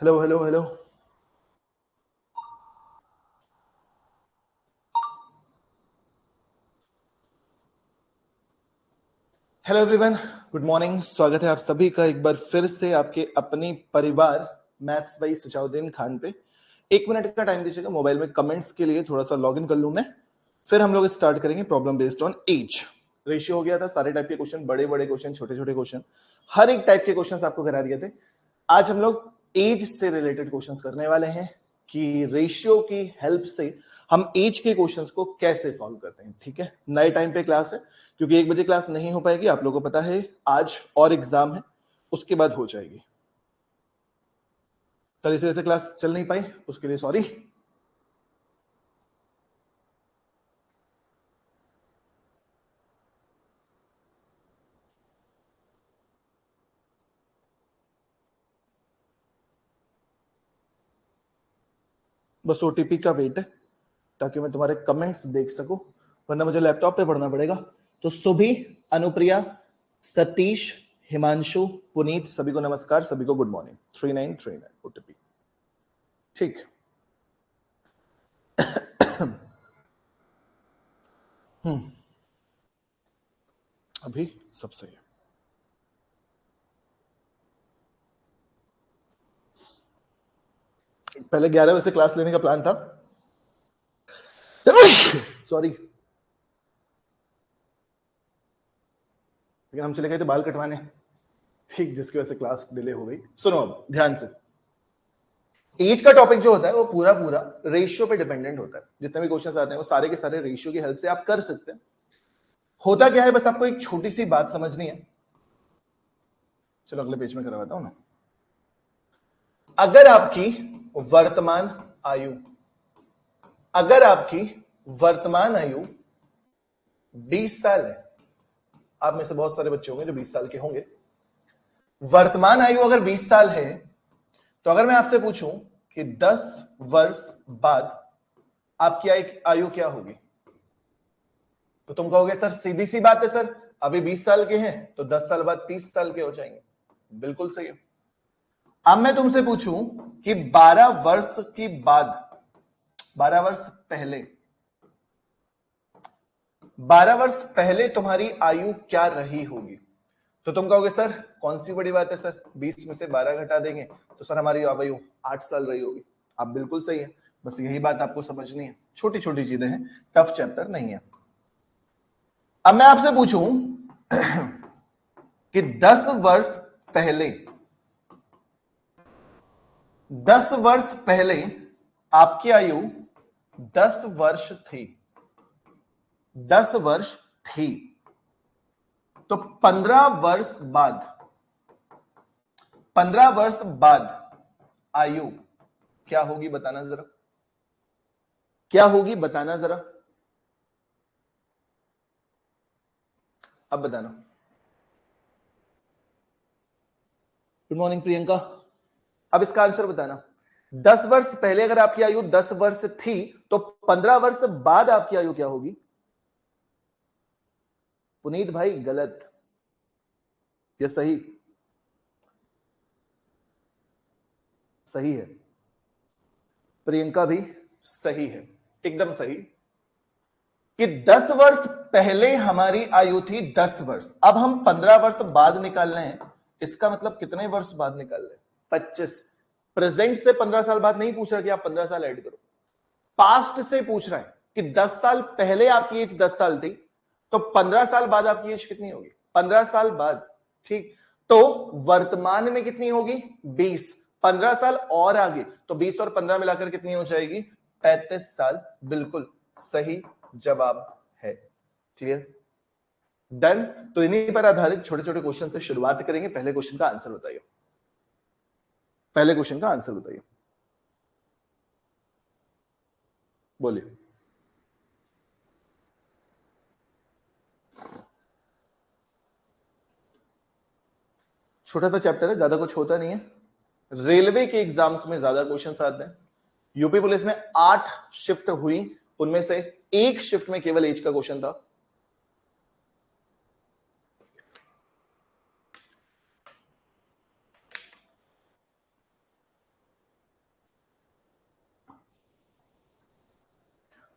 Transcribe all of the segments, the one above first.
Hello hello hello. Hello everyone, good morning. स्वागत है आप सभी का एक बार फिर से आपके अपनी परिवार मैथ्स बाई सुचाउद्दीन खान पे। 1 मिनट का टाइम दीजिएगा मोबाइल में कमेंट्स के लिए, थोड़ा सा लॉगिन कर लूं मैं, फिर हम लोग स्टार्ट करेंगे problem based on age. Ratio हो गया था, सारे टाइप के क्वेश्चन, बड़े बड़े क्वेश्चन, छोटे छोटे क्वेश्चन, हर एक टाइप के क्वेश्चन आपको करा दिए थे। आज हम लोग एज से रिलेटेड क्वेश्चंस करने वाले हैं कि रेशियो की हेल्प से हम एज के क्वेश्चंस को कैसे सॉल्व करते हैं। ठीक है, नए टाइम पे क्लास है, क्योंकि 1 बजे क्लास नहीं हो पाएगी, आप लोगों को पता है आज और एग्जाम है, उसके बाद हो जाएगी। कल इस वजह से क्लास चल नहीं पाई, उसके लिए सॉरी। बस ओटीपी का वेट है ताकि मैं तुम्हारे कमेंट्स देख सकूं, वरना मुझे लैपटॉप पे पढ़ना पड़ेगा। तो सुभी, अनुप्रिया, सतीश, हिमांशु, पुनीत, सभी को नमस्कार, सभी को गुड मॉर्निंग। 3939 ओटीपी। ठीक। अभी सब सही है। पहले 11 बजे से क्लास लेने का प्लान था, सॉरी, लेकिन हम चले गए थे बाल कटवाने, ठीक, जिसकी वजह से क्लास डिले हो गई। सुनो अब ध्यान से, एज का टॉपिक जो होता है वो पूरा पूरा रेशियो पे डिपेंडेंट होता है। जितने भी क्वेश्चंस आते हैं वो सारे के सारे रेशियो की हेल्प से आप कर सकते हैं। होता क्या है, बस आपको एक छोटी सी बात समझनी है। चलो अगले पेज में करवाता हूं ना। अगर आपकी वर्तमान आयु अगर आपकी वर्तमान आयु 20 साल है, आप में से बहुत सारे बच्चे होंगे जो 20 साल के होंगे। वर्तमान आयु अगर 20 साल है, तो अगर मैं आपसे पूछूं कि 10 वर्ष बाद आपकी आयु क्या होगी, तो तुम कहोगे सर सीधी सी बात है सर, अभी 20 साल के हैं तो 10 साल बाद 30 साल के हो जाएंगे। बिल्कुल सही है। अब मैं तुमसे पूछूं कि 12 वर्ष की बाद, 12 वर्ष पहले, 12 वर्ष पहले तुम्हारी आयु क्या रही होगी, तो तुम कहोगे सर कौन सी बड़ी बात है सर, 20 में से 12 घटा देंगे तो सर हमारी आयु 8 साल रही होगी। आप बिल्कुल सही है, बस यही बात आपको समझनी है। छोटी छोटी चीजें हैं, टफ चैप्टर नहीं है। अब मैं आपसे पूछूं कि 10 वर्ष पहले, 10 वर्ष पहले आपकी आयु 10 वर्ष थी, 10 वर्ष थी, तो 15 वर्ष बाद, 15 वर्ष बाद आयु क्या होगी बताना जरा, क्या होगी बताना जरा, अब बताना। Good morning Priyanka. अब इसका आंसर बताना। 10 वर्ष पहले अगर आपकी आयु 10 वर्ष थी, तो 15 वर्ष बाद आपकी आयु क्या होगी? पुनीत भाई गलत या सही? सही है। प्रियंका भी सही है, एकदम सही, कि 10 वर्ष पहले हमारी आयु थी 10 वर्ष। अब हम 15 वर्ष बाद निकाल रहे हैं, इसका मतलब कितने वर्ष बाद निकाल रहे हैं? 25। प्रेजेंट से 15 साल बाद नहीं पूछ रहा कि आप 15 साल ऐड करो, पास्ट से पूछ रहा है कि 10 साल पहले आपकी एज 10 साल थी, तो 15 साल बाद आपकी एज कितनी होगी? 15 साल बाद। ठीक, तो वर्तमान में कितनी होगी? 20। 15 साल और आगे, तो 20 और 15 मिलाकर कितनी हो जाएगी? 35 साल। बिल्कुल सही जवाब है। क्लियर? डन। तो इन्हीं पर आधारित छोटे छोटे क्वेश्चन से शुरुआत करेंगे। पहले क्वेश्चन का आंसर बताइए, पहले क्वेश्चन का आंसर बताइए, बोलिए। छोटा सा चैप्टर है, ज्यादा कुछ होता नहीं है। रेलवे के एग्जाम्स में ज्यादा क्वेश्चंस आते हैं। यूपी पुलिस में 8 शिफ्ट हुई, उनमें से एक शिफ्ट में केवल एज का क्वेश्चन था।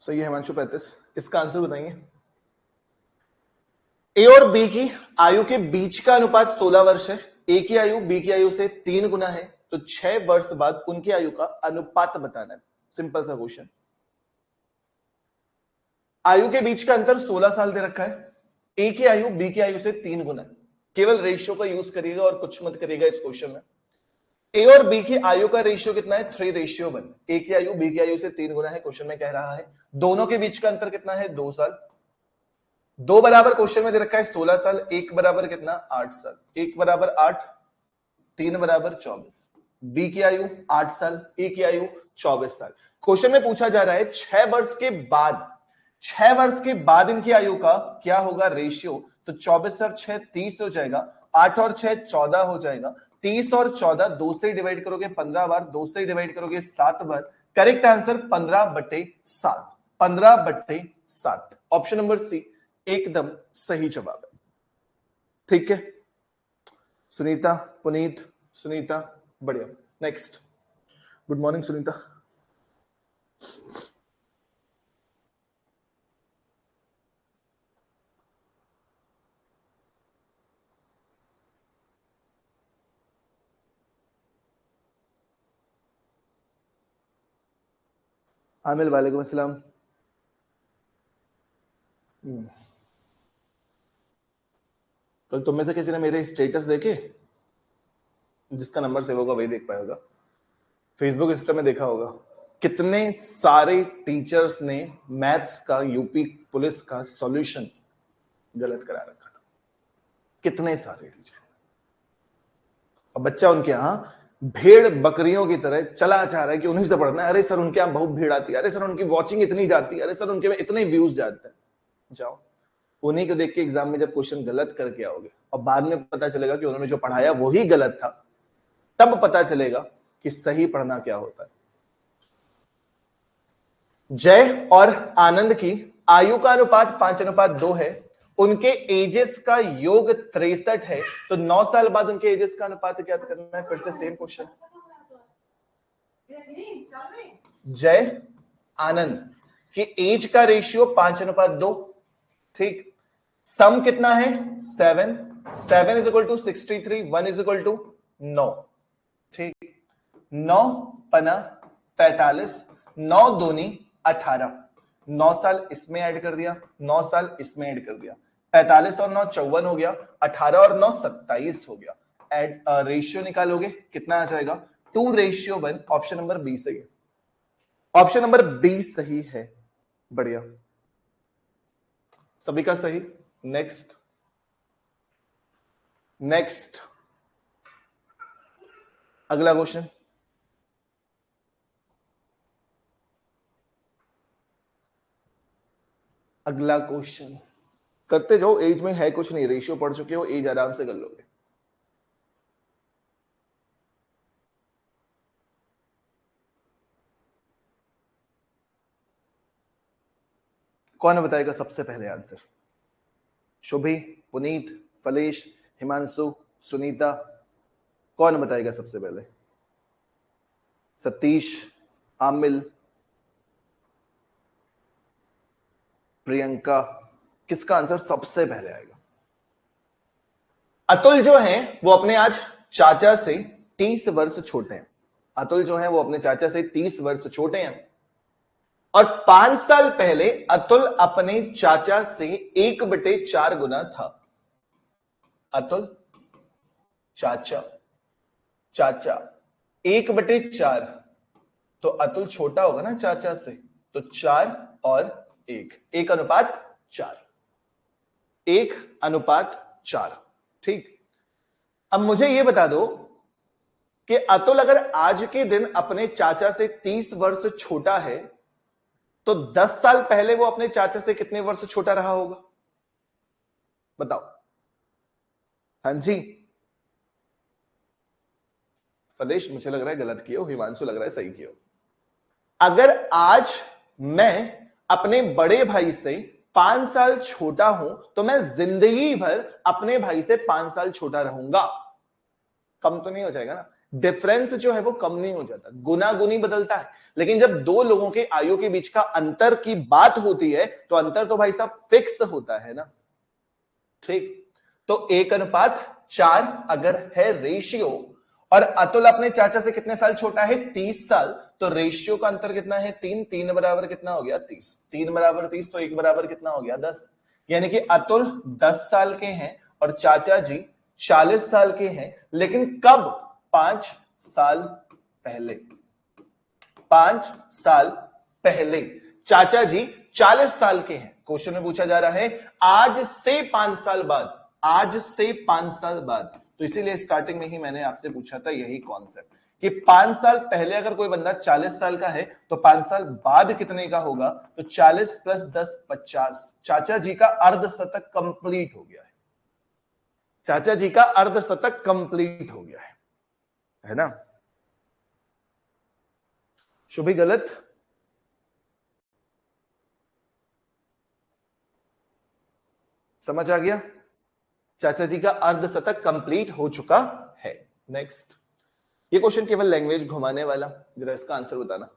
सही है हिमांशु 35। इसका आंसर बताएंगे। ए और बी की आयु के बीच का अनुपात 16 वर्ष है। ए की आयु बी की आयु से 3 गुना है, तो 6 वर्ष बाद उनकी आयु का अनुपात बताना है। सिंपल सा क्वेश्चन। आयु के बीच का अंतर 16 साल दे रखा है। ए की आयु बी की आयु से 3 गुना है। केवल रेशियो का यूज करिएगा और कुछ मत करिएगा इस क्वेश्चन में। ए और बी की आयु का रेशियो कितना है? 3:1। ए की आयु बी की आयु से 3 गुना है, क्वेश्चन में कह रहा है। दोनों के बीच का अंतर कितना है? 2 साल। 2 बराबर क्वेश्चन में दे रखा है 16 साल। 1 बराबर कितना? 8 साल। 1 बराबर 8, 3 बराबर 24। बी की आयु 8 साल, ए की आयु 24 साल। क्वेश्चन में पूछा जा रहा है 6 वर्ष के बाद, 6 वर्ष के बाद इनकी आयु का क्या होगा रेशियो? तो 24 और 6 30 हो जाएगा, 8 और 6 14 हो जाएगा, 30 और 14 2 से डिवाइड करोगे 15 बार, 2 से डिवाइड करोगे 7 बार। Correct answer 15/7। 15/7। Option number C एकदम सही जवाब है। ठीक है सुनीता, पुनीत, सुनीता, बढ़िया। नेक्स्ट। Good morning Sunita. आमिल वालेकुम अस्सलाम। कल तुम में से किसी ने मेरे स्टेटस देखे? जिसका नंबर सेव होगा वही देख पाएगा। फेसबुक इंस्टा में देखा होगा कितने सारे टीचर्स ने मैथ्स का यूपी पुलिस का सॉल्यूशन गलत करा रखा था। कितने सारे टीचर। और बच्चा उनके यहां भेड़ बकरियों की तरह चला जा रहा है कि उन्हीं से पढ़ना है। अरे सर उनके यहां बहुत भीड़ आती है, अरे सर उनकी वॉचिंग इतनी जाती है, अरे सर उनके में इतने व्यूज जाते हैं। जाओ उन्हीं को देख के एग्जाम में जब क्वेश्चन गलत करके आओगे और बाद में पता चलेगा कि उन्होंने जो पढ़ाया वही गलत था, तब पता चलेगा कि सही पढ़ना क्या होता है। जय और आनंद की आयु का अनुपात 5:2 है। उनके एजेस का योग 63 है, तो 9 साल बाद उनके एजेस का अनुपात क्या करना है? फिर से सेम क्वेश्चन। जय आनंद की एज का रेशियो 5:2। ठीक। सम कितना है? 7। 7 is equal to 63, 1 is equal to 9। ठीक। 9 पना 45, 9 दूनी 18। 9 साल इसमें ऐड कर दिया, 9 साल इसमें ऐड कर दिया, 45 और 9 54 हो गया, 18 और 9 27 हो गया। एड रेशियो निकालोगे कितना आ जाएगा? 2:1। ऑप्शन नंबर बी सही है। ऑप्शन नंबर बी सही है। बढ़िया, सभी का सही। नेक्स्ट। नेक्स्ट अगला क्वेश्चन। अगला क्वेश्चन करते जाओ। एज में है कुछ नहीं, रेशियो पढ़ चुके हो, एज आराम से कर लोगे। कौन बताएगा सबसे पहले आंसर? शुभी, पुनीत, फलेश, हिमांशु, सुनीता, कौन बताएगा सबसे पहले? सतीश, आमिल, प्रियंका, किसका आंसर सबसे पहले आएगा? अतुल जो है वो अपने आज चाचा से 30 वर्ष छोटे हैं। अतुल जो है वो अपने चाचा से 30 वर्ष छोटे हैं और 5 साल पहले अतुल अपने चाचा से 1/4 गुना था। अतुल चाचा, चाचा 1/4, तो अतुल छोटा होगा ना चाचा से, तो 4 और 1, 1:4, 1:4। ठीक। अब मुझे यह बता दो कि अतुल अगर आज के दिन अपने चाचा से 30 वर्ष छोटा है तो 10 साल पहले वो अपने चाचा से कितने वर्ष छोटा रहा होगा? बताओ। हाँ जी, फलेश मुझे लग रहा है गलत किया हो, हिमांशु लग रहा है सही किया हो। अगर आज मैं अपने बड़े भाई से 5 साल छोटा हूं तो मैं जिंदगी भर अपने भाई से 5 साल छोटा रहूंगा। कम तो नहीं हो जाएगा ना? डिफरेंस जो है वो कम नहीं हो जाता, गुना गुनी बदलता है। लेकिन जब दो लोगों के आयु के बीच का अंतर की बात होती है तो अंतर तो भाई साहब फिक्स होता है ना। ठीक, तो 1:4 अगर है रेशियो और अतुल अपने चाचा से कितने साल छोटा है, 30 साल, तो रेशियो का अंतर कितना है, 3, 3 बराबर कितना हो गया, 30, 3 बराबर 30, तो 1 बराबर कितना हो गया, 10। यानी कि अतुल 10 साल के हैं और चाचा जी 40 साल के हैं, लेकिन कब, 5 साल पहले। 5 साल पहले चाचा जी 40 साल के हैं। क्वेश्चन में पूछा जा रहा है आज से 5 साल बाद, आज से 5 साल बाद, तो इसीलिए स्टार्टिंग में ही मैंने आपसे पूछा था यही कॉन्सेप्ट कि 5 साल पहले अगर कोई बंदा 40 साल का है तो 5 साल बाद कितने का होगा, तो 40 + 10 50। चाचा जी का अर्धशतक कंप्लीट हो गया है, चाचा जी का अर्धशतक कंप्लीट हो गया है ना। शुभी गलत, समझ आ गया, चाचा जी का अर्धशतक कंप्लीट हो चुका है। नेक्स्ट, ये क्वेश्चन केवल लैंग्वेज घुमाने वाला, जरा इसका आंसर बताना।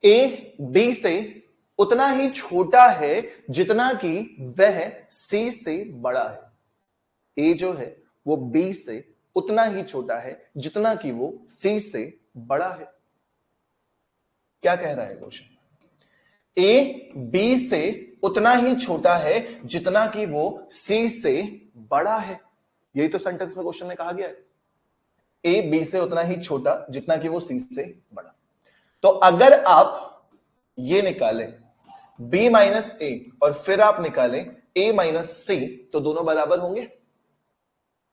ए बी से उतना ही छोटा है जितना कि वह सी से बड़ा है। ए जो है वो बी से उतना ही छोटा है जितना कि वो सी से बड़ा है। क्या कह रहा है क्वेश्चन, ए बी से उतना ही छोटा है जितना कि वो सी से बड़ा है। यही तो सेंटेंस में क्वेश्चन में कहा गया है, ए बी से उतना ही छोटा जितना कि वो सी से बड़ा। तो अगर आप ये निकालें b माइनस ए और फिर आप निकालें a माइनस सी, तो दोनों बराबर होंगे,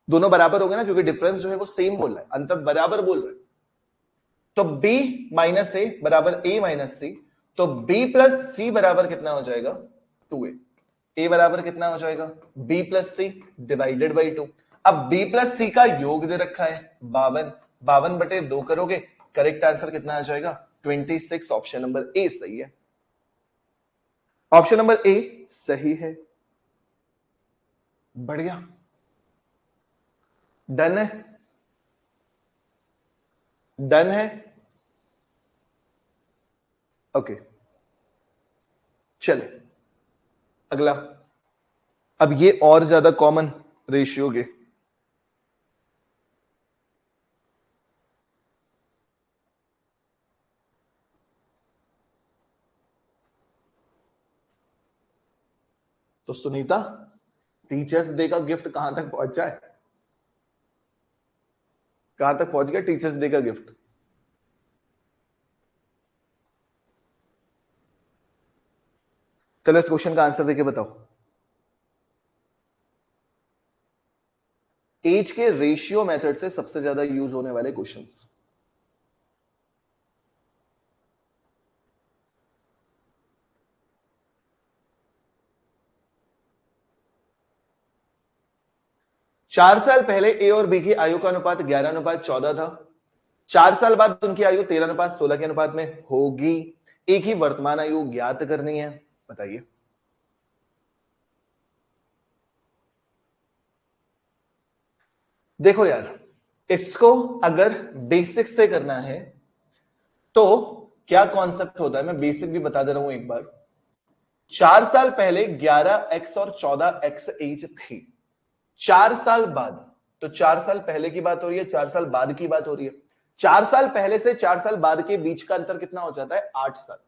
दोनों बराबर होंगे ना, क्योंकि डिफरेंस जो है वो सेम बोल रहा है, अंतर बराबर बोल रहा है। तो b माइनस ए बराबर a माइनस सी, तो b प्लस सी बराबर कितना हो जाएगा, 2a। a बराबर कितना हो जाएगा, b plus C divided by 2। अब b प्लस सी का योग दे रखा है 52, 52/2 करोगे, करेक्ट आंसर कितना आ जाएगा, 26। ऑप्शन नंबर ए सही है, ऑप्शन नंबर ए सही है। बढ़िया, डन है, डन है, ओके चले अगला। अब ये और ज्यादा कॉमन रेशियो के, तो सुनीता टीचर्स डे का गिफ्ट कहां तक पहुंचा है, कहां तक पहुंच गया टीचर्स डे का गिफ्ट, चलो इस क्वेश्चन का आंसर देके बताओ। एज के रेशियो मेथड से सबसे ज्यादा यूज होने वाले क्वेश्चंस, चार साल पहले ए और बी की आयु का अनुपात 11:14 था, 4 साल बाद उनकी आयु 13:16 के अनुपात में होगी। एक ही वर्तमान आयु ज्ञात करनी है, बताइए। देखो यार, इसको अगर बेसिक से करना है तो क्या कॉन्सेप्ट होता है, मैं बेसिक भी बता दे रहा हूं एक बार। 4 साल पहले 11x और 14x एज थी, 4 साल बाद, तो 4 साल पहले की बात हो रही है, 4 साल बाद की बात हो रही है। 4 साल पहले से 4 साल बाद के बीच का अंतर कितना हो जाता है, 8 साल।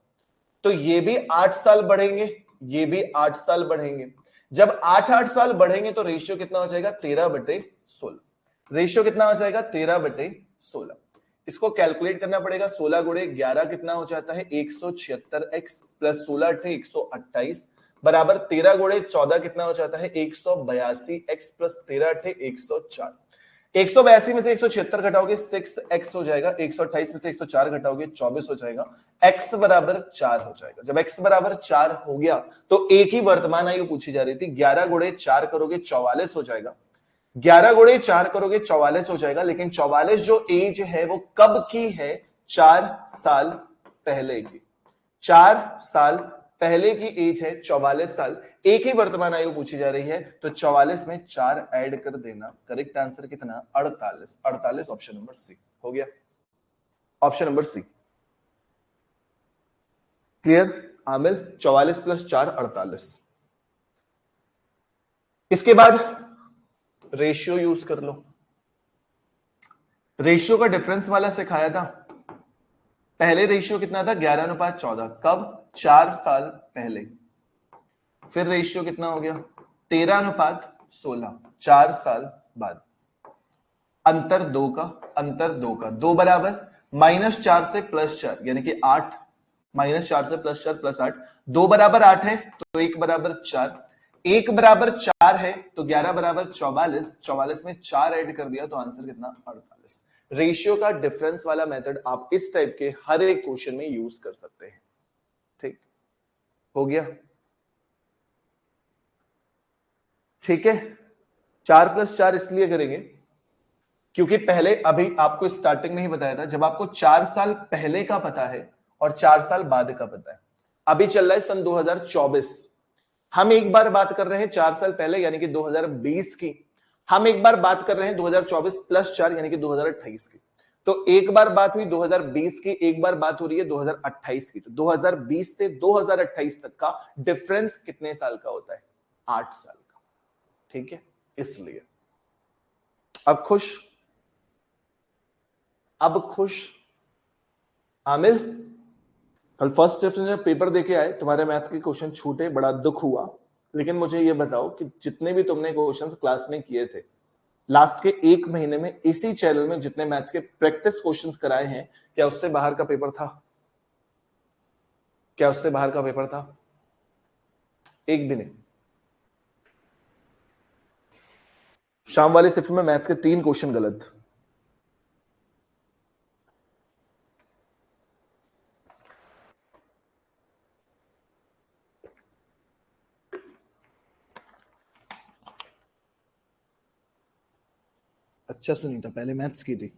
तो ये भी 8 साल बढ़ेंगे, ये भी 8 साल बढ़ेंगे। जब 8-8 साल बढ़ेंगे तो रेशियो कितना हो जाएगा, 13/16। रेशियो कितना हो जाएगा, 13/16। इसको कैलकुलेट करना पड़ेगा, 16 गुणे 11 कितना हो जाता है, 176x प्लस 16 × 128 बराबर 13 गुणे 14 कितना हो जाता है, 182x प्लस 13 × 104। 182 में से 176 घटाओगे 6x हो जाएगा, 128 में से 104 घटाओगे 24 हो जाएगा, x बराबर 4 हो जाएगा। जब x बराबर 4 हो गया तो एक ही वर्तमान आयु पूछी जा रही थी, 11 गुणे 4 करोगे 44 हो जाएगा, 11 गुणे 4 करोगे 44 हो जाएगा, लेकिन 44 जो एज है वो कब की है? 4 साल पहले की। 4 साल पहले की एज है 44 साल, एक ही वर्तमान आयु पूछी जा रही है, तो 44 में 4 ऐड कर देना। करेक्ट आंसर कितना? 48। 48 ऑप्शन नंबर सी हो गया, ऑप्शन नंबर सी। क्लियर आमिल? 44 प्लस 4 48। इसके बाद रेशियो यूज कर लो। रेशियो का डिफरेंस वाला सिखाया था। पहले रेशियो कितना था? 11:14। कब? 4 साल पहले। फिर रेशियो कितना हो गया? 13:16, 4 साल बाद। अंतर 2 का, अंतर 2 का, 2 बराबर -4 से +4 यानी कि 8, -4 से +4 +8, 2 बराबर 8 है तो 1 बराबर 4, 1 बराबर 4 है तो 11 बराबर 44, 44 में 4 ऐड कर दिया तो आंसर कितना? 48। रेशियो का डिफरेंस वाला मेथड आप इस टाइप के हर एक क्वेश्चन में यूज कर सकते हैं। ठीक हो गया? ठीक है, 4 + 4 इसलिए करेंगे क्योंकि पहले अभी आपको स्टार्टिंग में ही बताया था, जब आपको 4 साल पहले का पता है और 4 साल बाद का पता है। अभी चल रहा है सन 2024, हम एक बार बात कर रहे हैं 4 साल पहले यानी कि 2020 की, हम एक बार बात कर रहे हैं 2024 + 4 यानी कि 2028 की। तो एक बार बात हुई 2020 की, एक बार बात हो रही है 2028 की। तो 2020 से 2028 तक का डिफरेंस कितने साल का होता है? 8 साल का। ठीक है, इसलिए अब खुश? अब खुश आमिर? कल फर्स्ट डिफरेंस जब पेपर देके आए, तुम्हारे मैथ्स के क्वेश्चन छूटे, बड़ा दुख हुआ। लेकिन मुझे ये बताओ कि जितने भी तुमने क्वेश्चंस क्लास में किए थे लास्ट के 1 महीने में, इसी चैनल में जितने मैथ्स के प्रैक्टिस क्वेश्चंस कराए हैं, क्या उससे बाहर का पेपर था? क्या उससे बाहर का पेपर था? एक भी नहीं। शाम वाले शिफ्ट में मैथ्स के 3 क्वेश्चन गलत। अच्छा सुनीता, पहले मैथ्स की थी।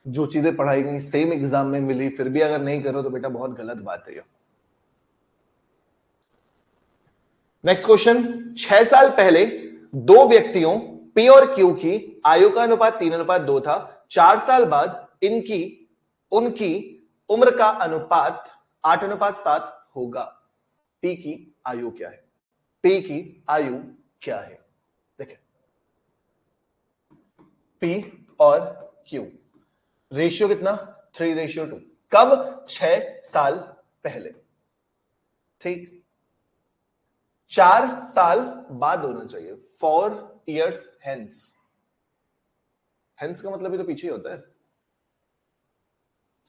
जो चीजें पढ़ाई गई सेम एग्जाम में मिली, फिर भी अगर नहीं करो तो बेटा बहुत गलत बात है ये। नेक्स्ट क्वेश्चन, 6 साल पहले दो व्यक्तियों P और Q की आयु का अनुपात 3:2 था। 4 साल बाद इनकी उनकी उम्र का अनुपात 8:7 होगा। P की आयु क्या है? P की आयु क्या है? देखिए, P और Q रेशियो कितना? 3:2। कब? 6 साल पहले। ठीक, 4 साल बाद होना चाहिए, 4 years hence। हेंस का मतलब ही तो पीछे होता है,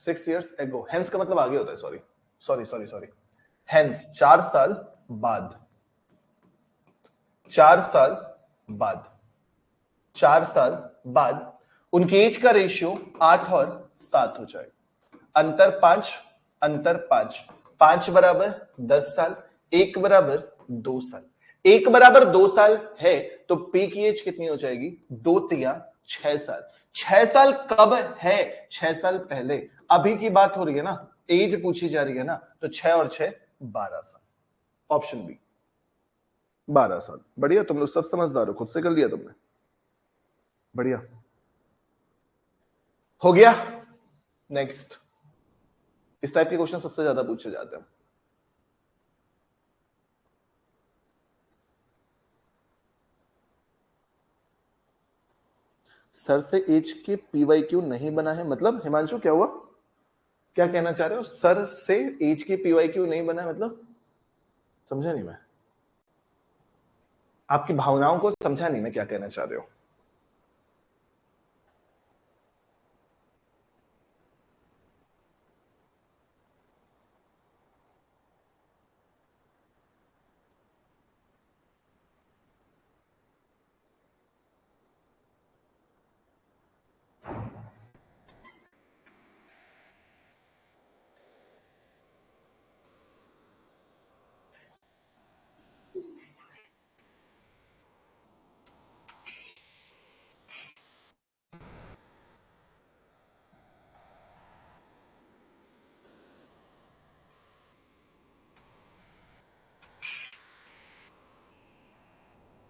6 years ago। हेंस का मतलब आगे होता है, sorry sorry sorry sorry. Hence 4 साल बाद, 4 साल बाद, 4 साल बाद उनकी एज का रेशियो 8 और 7 हो जाए। अंतर 5, अंतर 5, 5 बराबर 10 साल, 1 बराबर 2 साल। 1 बराबर 2 साल है तो पी की एज कितनी हो जाएगी? 2 तिया 6 साल। 6 साल कब है? 6 साल पहले। अभी की बात हो रही है ना, एज पूछी जा रही है ना, तो 6 और 6 12 साल। ऑप्शन बी 12 साल। बढ़िया, तुम लोग सब समझदार हो, खुद से कर लिया तुमने, बढ़िया हो गया। नेक्स्ट, इस टाइप के क्वेश्चन सबसे ज्यादा पूछे जाते हैं। सर से एज के पीवाईक्यू नहीं बना है मतलब? हिमांशु क्या हुआ? क्या कहना चाह रहे हो? सर से एज के पीवाईक्यू नहीं बना है मतलब? समझा नहीं मैं, आपकी भावनाओं को समझा नहीं मैं, क्या कहना चाह रहे हो?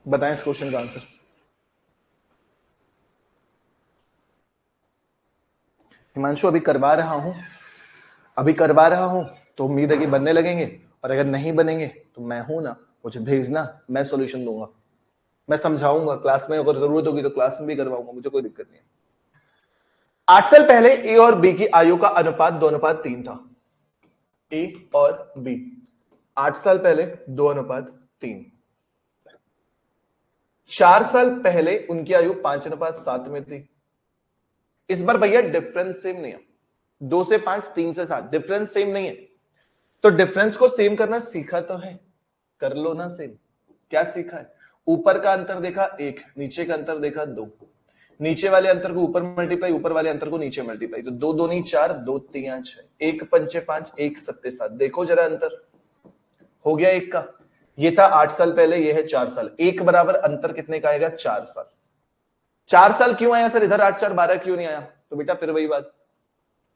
बताएं इस क्वेश्चन का आंसर। हिमांशु अभी करवा रहा हूं तो उम्मीद है कि बनने लगेंगे, और अगर नहीं बनेंगे तो मैं हूं ना, मुझे भेजना, मैं सॉल्यूशन दूंगा, मैं समझाऊंगा क्लास में, अगर जरूरत होगी तो क्लास में भी करवाऊंगा, मुझे कोई दिक्कत नहीं है। 8 साल पहले ए और बी की आयु का अनुपात 2:3 था। ए और बी 8 साल पहले 2:3। 4 साल पहले उनकी आयु 5:7 में थी। इस बार भैया डिफरेंस सेम नहीं है, 2 से 5, 3 से 7, डिफरेंस सेम नहीं है। तो डिफरेंस को सेम करना सीखा तो है, कर लो ना सेम। क्या सीखा है? ऊपर का अंतर देखा 1, नीचे का अंतर देखा 2, नीचे वाले अंतर को ऊपर मल्टीप्लाई, ऊपर वाले अंतर को नीचे मल्टीप्लाई, तो 2 दूनी 4, 2 3 6, 1 पंचे 5, 1 सत्ते 7। देखो जरा अंतर हो गया 1 का। ये था 8 साल पहले, ये है 4 साल। 1 बराबर अंतर कितने का आएगा? 4 साल। 4 साल क्यों आया सर इधर? 8 4 12 क्यों नहीं आया? तो बेटा फिर वही बात,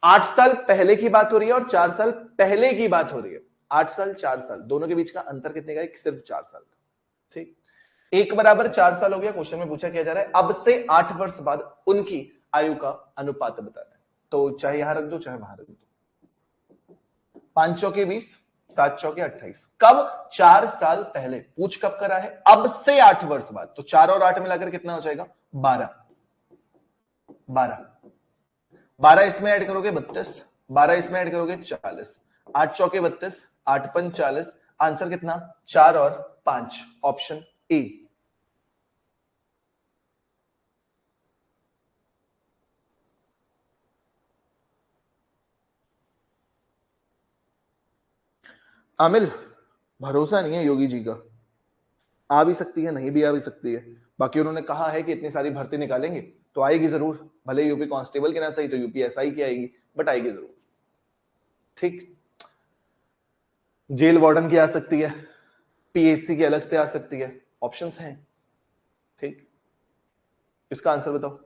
8 साल पहले की बात हो रही है और 4 साल पहले की बात हो रही है। 8 साल 4 साल दोनों के बीच का अंतर कितने का है? सिर्फ 4 साल का। ठीक, 1 बराबर 4 साल हो गया। क्वेश्चन में पूछा क्या जा रहा है? अब से 8 वर्ष बाद उनकी आयु का अनुपात बताना है। तो चाहे यहां रख दो चाहे वहां रख दो। 5 चौके 20, 7 चौके 28। कब? 4 साल पहले। पूछ कब करा है? अब से 8 वर्ष बाद। तो 4 और 8 मिलाकर कितना हो जाएगा? 12। 12 इसमें ऐड करोगे 32, 12 इसमें ऐड करोगे 40, 8 चौके 32, 8 पंच 40। आंसर कितना? 4 और 5, ऑप्शन ए। आमिल भरोसा नहीं है योगी जी का, आ भी सकती है, नहीं भी आ भी सकती है। बाकी उन्होंने कहा है कि इतनी सारी भर्ती निकालेंगे तो आएगी जरूर, भले यूपी कांस्टेबल की ना सही तो यूपी एसआई की आएगी, बट आएगी जरूर। ठीक, जेल वार्डन की आ सकती है, पीएससी की अलग से आ सकती है, ऑप्शंस हैं। ठीक, इसका आंसर बताओ।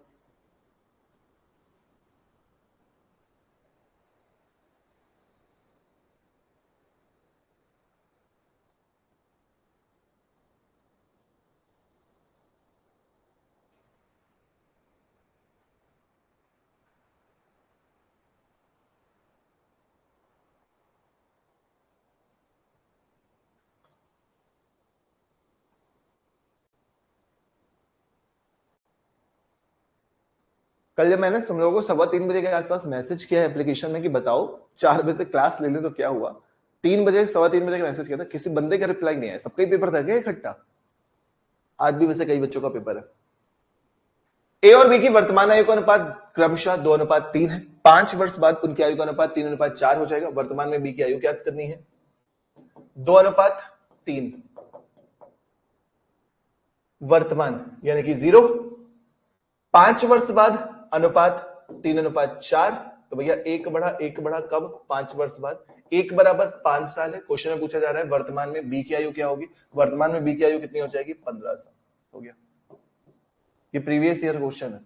कल जब मैंने तुम लोगों को 3:15 के आसपास मैसेज किया है एप्लीकेशन में कि बताओ 4 बजे से क्लास ले लें तो क्या हुआ, 3 बजे 3:15 का मैसेज किया था, किसी बंदे का रिप्लाई नहीं आया। सबका ही पेपर था क्या इकट्ठा? आज भी वैसे कई बच्चों का पेपर है। ए और बी की वर्तमान आयु का अनुपात क्रमशः 2:3 है। 5 वर्ष बाद उनकी आयु का अनुपात 3:4 हो जाएगा। वर्तमान में बी की आयु क्या करनी है? 2:3 वर्तमान यानी कि 0। 5 वर्ष बाद अनुपात 3:4। तो भैया 1 बढ़ा कब? 5 वर्ष बाद। 1 बराबर 5 साल है। क्वेश्चन में पूछा जा रहा है वर्तमान में बी की आयु क्या होगी? वर्तमान में बी की आयु कितनी हो जाएगी? 15 साल। हो गया, ये प्रीवियस ईयर क्वेश्चन है,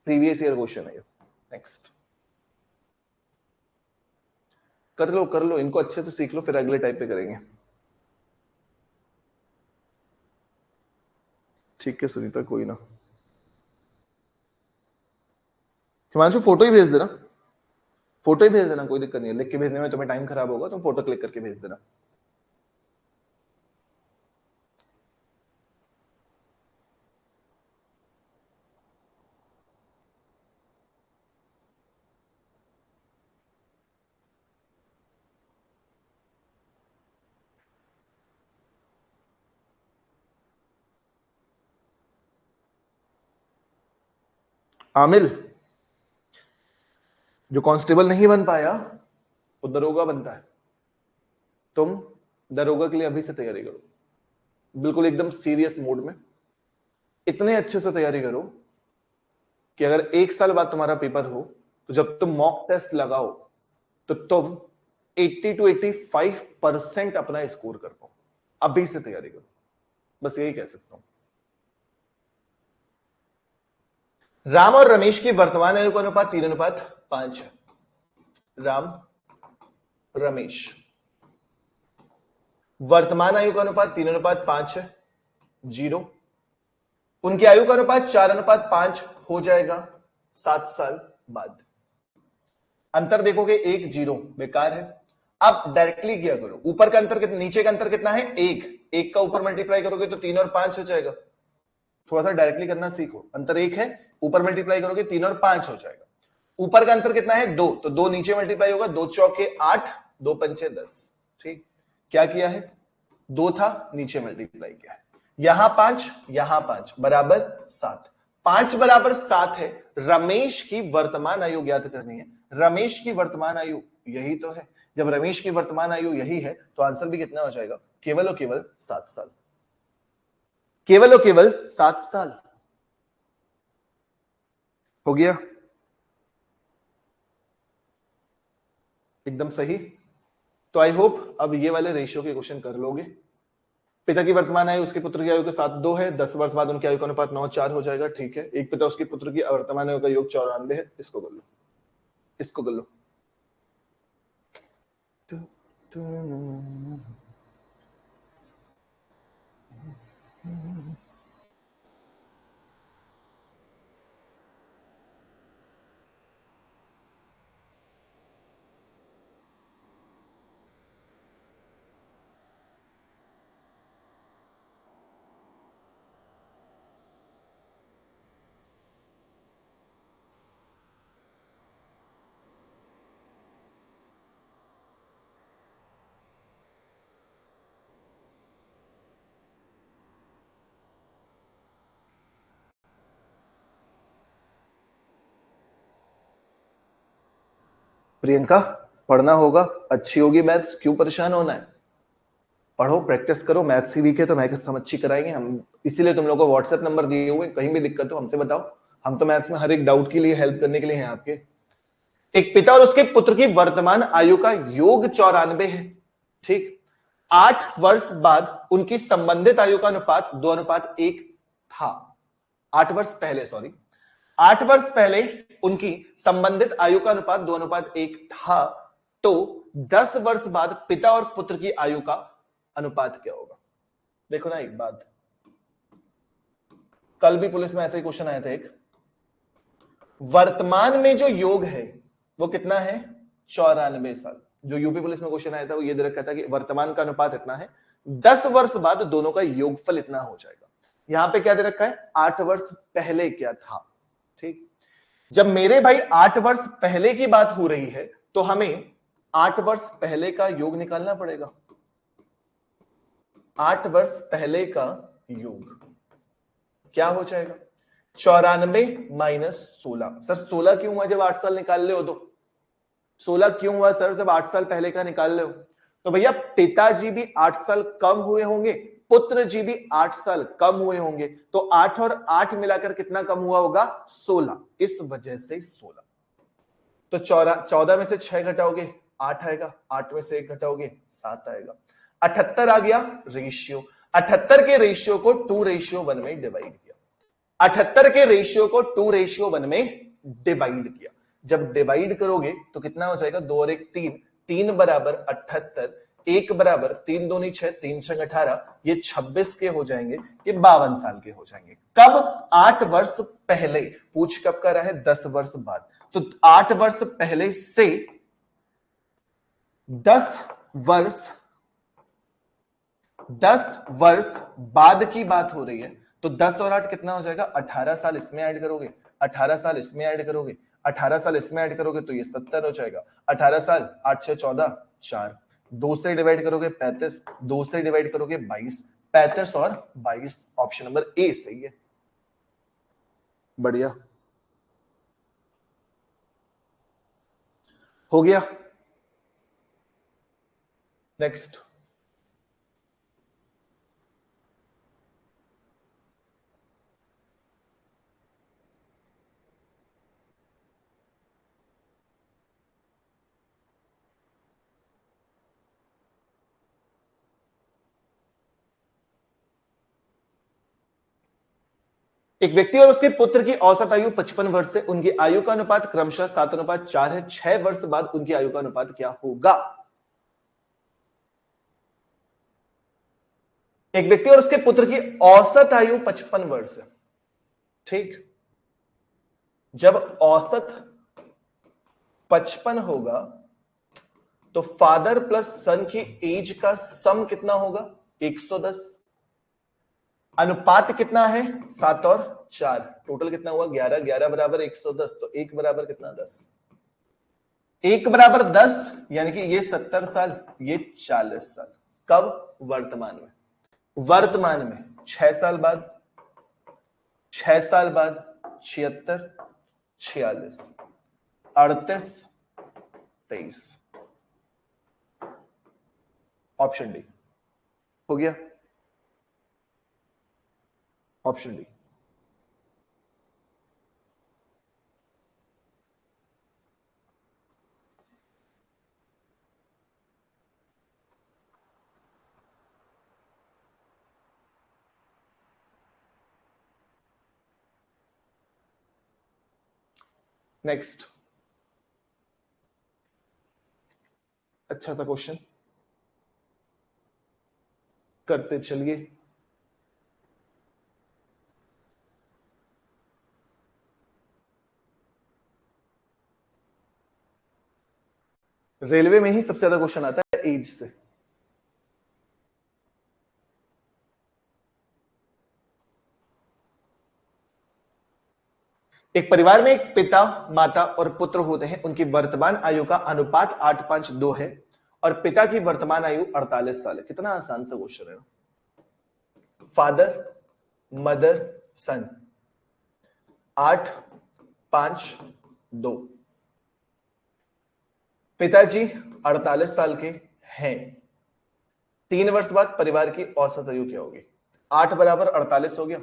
प्रीवियस ईयर क्वेश्चन है ये। नेक्स्ट कर लो, इनको अच्छे से सीख लो, फिर अगले टाइप पे करेंगे। ठीक है सुनीता, कोई ना। हिमांशु फोटो ही भेज देना, फोटो ही भेज देना, कोई दिक्कत नहीं है। लिख के भेजने में तुम्हें टाइम खराब होगा, तो फोटो क्लिक करके भेज देना। आमिल, जो कांस्टेबल नहीं बन पाया वो दरोगा बनता है। तुम दरोगा के लिए अभी से तैयारी करो, बिल्कुल एकदम सीरियस मोड में। इतने अच्छे से तैयारी करो कि अगर 1 साल बाद तुम्हारा पेपर हो तो जब तुम मॉक टेस्ट लगाओ तो तुम 80 to 85% अपना स्कोर कर पाओ। अभी से तैयारी करो, बस यही कह सकता हूं। राम और रमेश की वर्तमान आयु का अनुपात 3:5 है। राम रमेश वर्तमान आयु का अनुपात 3:5 है, 0। उनकी आयु का अनुपात 4:5 हो जाएगा 7 साल बाद। अंतर देखोगे 1 0 बेकार है। अब डायरेक्टली किया करो, ऊपर का अंतर कितना, नीचे का अंतर कितना है 1 का ऊपर मल्टीप्लाई करोगे तो 3 और 5 हो जाएगा। थोड़ा सा डायरेक्टली करना सीखो, अंतर 1 है, ऊपर मल्टीप्लाई करोगे 3 और 5 हो जाएगा। ऊपर का अंतर कितना है 2, तो 2 नीचे मल्टीप्लाई होगा, 2 चौके 8, 2 पंचे 10। ठीक, क्या किया है, 2 था नीचे मल्टीप्लाई किया है, यहां 5 बराबर 7, 5 बराबर 7 है। रमेश की वर्तमान आयु ज्ञात करनी है। रमेश की वर्तमान आयु यही तो है, जब रमेश की वर्तमान आयु यही है तो आंसर भी कितना हो जाएगा, केवल और केवल 7 साल, केवल और केवल 7 साल। हो गया एकदम सही। तो आई होप अब ये वाले रेशियो के क्वेश्चन कर लोगे। पिता की वर्तमान आयु उसके पुत्र की आयु के साथ 2 है, 10 वर्ष बाद उनकी आयु का अनुपात 9:4 हो जाएगा। ठीक है, एक पिता उसके पुत्र की वर्तमान आयु का योग 94 है। इसको कर लो, इसको कर लो। प्रियंका पढ़ना होगा, अच्छी होगी मैथ्स, क्यों परेशान होना है, पढ़ो प्रैक्टिस करो। मैथ्स ही वीक है तो मैथ्स हम अच्छी कराएंगे हम, इसीलिए तुम लोगों को व्हाट्सएप नंबर दिए हुए, कहीं भी दिक्कत हो हमसे बताओ, हम तो मैथ्स में हर एक डाउट के लिए हेल्प करने के लिए हैं आपके। एक पिता और उसके पुत्र की वर्तमान आयु का योग 94 है। ठीक, 8 वर्ष बाद उनकी संबंधित आयु का अनुपात 2:1 था। 8 वर्ष पहले, सॉरी, 8 वर्ष पहले उनकी संबंधित आयु का अनुपात 2:1 था। तो 10 वर्ष बाद पिता और पुत्र की आयु का अनुपात क्या होगा। देखो ना एक बात, कल भी पुलिस में ऐसा ही क्वेश्चन आया था एक, वर्तमान में जो योग है वो कितना है 94 साल। जो यूपी पुलिस में क्वेश्चन आया था वो ये दे रखा था कि वर्तमान का अनुपात इतना है, 10 वर्ष बाद दोनों का योगफल इतना हो जाएगा। यहां पे क्या दे रखा है 8 वर्ष पहले क्या था। ठीक, जब मेरे भाई 8 वर्ष पहले की बात हो रही है तो हमें 8 वर्ष पहले का योग निकालना पड़ेगा। 8 वर्ष पहले का योग क्या हो जाएगा 94 माइनस 16। सर 16 क्यों हुआ जब 8 साल निकाल ले हो, तो 16 क्यों हुआ सर जब 8 साल पहले का निकाल ले हो। तो भैया पिताजी भी 8 साल कम हुए होंगे, पुत्र जी भी 8 साल कम हुए होंगे, तो 8 और 8 मिलाकर कितना कम हुआ होगा 16, इस वजह से 16। तो 14 में से 6 घटाओगे 8 आएगा, 8 में से 1 घटाओगे 7 आएगा, 78 आ गया रेशियो। 78 के रेशियो को 2:1 में डिवाइड किया। 78 के रेशियो को 2:1 में डिवाइड किया। जब डिवाइड करोगे तो कितना हो जाएगा 2 और 1 3, 3 बराबर 78, 1 बराबर 3 दूनी 6, 3 6 18, ये 26 के हो जाएंगे, ये 52 साल के हो जाएंगे। कब 8 वर्ष पहले, पूछ कब कर रहा है 10 वर्ष बाद, तो 8 वर्ष पहले से 10 वर्ष बाद की बात हो रही है, तो 10 और 8 कितना हो जाएगा 18 साल, इसमें ऐड करोगे 18 साल, इसमें ऐड करोगे 18 साल, इसमें ऐड करोगे तो ये 70 हो जाएगा। 18 साल 8 6 14 4, 2 से डिवाइड करोगे 35, 2 से डिवाइड करोगे 22, 35 और 22, ऑप्शन नंबर ए सही है। बढ़िया, हो गया। नेक्स्ट, एक व्यक्ति और उसके पुत्र की औसत आयु 55 वर्ष है, उनकी आयु का अनुपात क्रमशः 7:4 है। 6 वर्ष बाद उनकी आयु का अनुपात क्या होगा। एक व्यक्ति और उसके पुत्र की औसत आयु 55 वर्ष है, ठीक, जब औसत 55 होगा तो फादर प्लस सन की एज का सम कितना होगा? 110। अनुपात कितना है? 7 और 4, टोटल कितना हुआ? 11। 11 बराबर 110, तो 1 बराबर कितना? 10। 1 बराबर 10, यानी कि ये 70 साल, ये 40 साल। कब? वर्तमान में। वर्तमान में 6 साल बाद, 6 साल बाद 76, 46, 38, 23। ऑप्शन डी हो गया। Option D. नेक्स्ट, अच्छा सा क्वेश्चन करते चलिए। रेलवे में ही सबसे ज्यादा क्वेश्चन आता है एज से। एक परिवार में एक पिता, माता और पुत्र होते हैं। उनकी वर्तमान आयु का अनुपात 8:5:2 है और पिता की वर्तमान आयु 48 साल है। कितना आसान सा क्वेश्चन है। फादर, मदर, सन, 8:5:2। पिताजी 48 साल के हैं। 3 वर्ष बाद परिवार की औसत आयु क्या होगी? 8 बराबर 48 हो गया,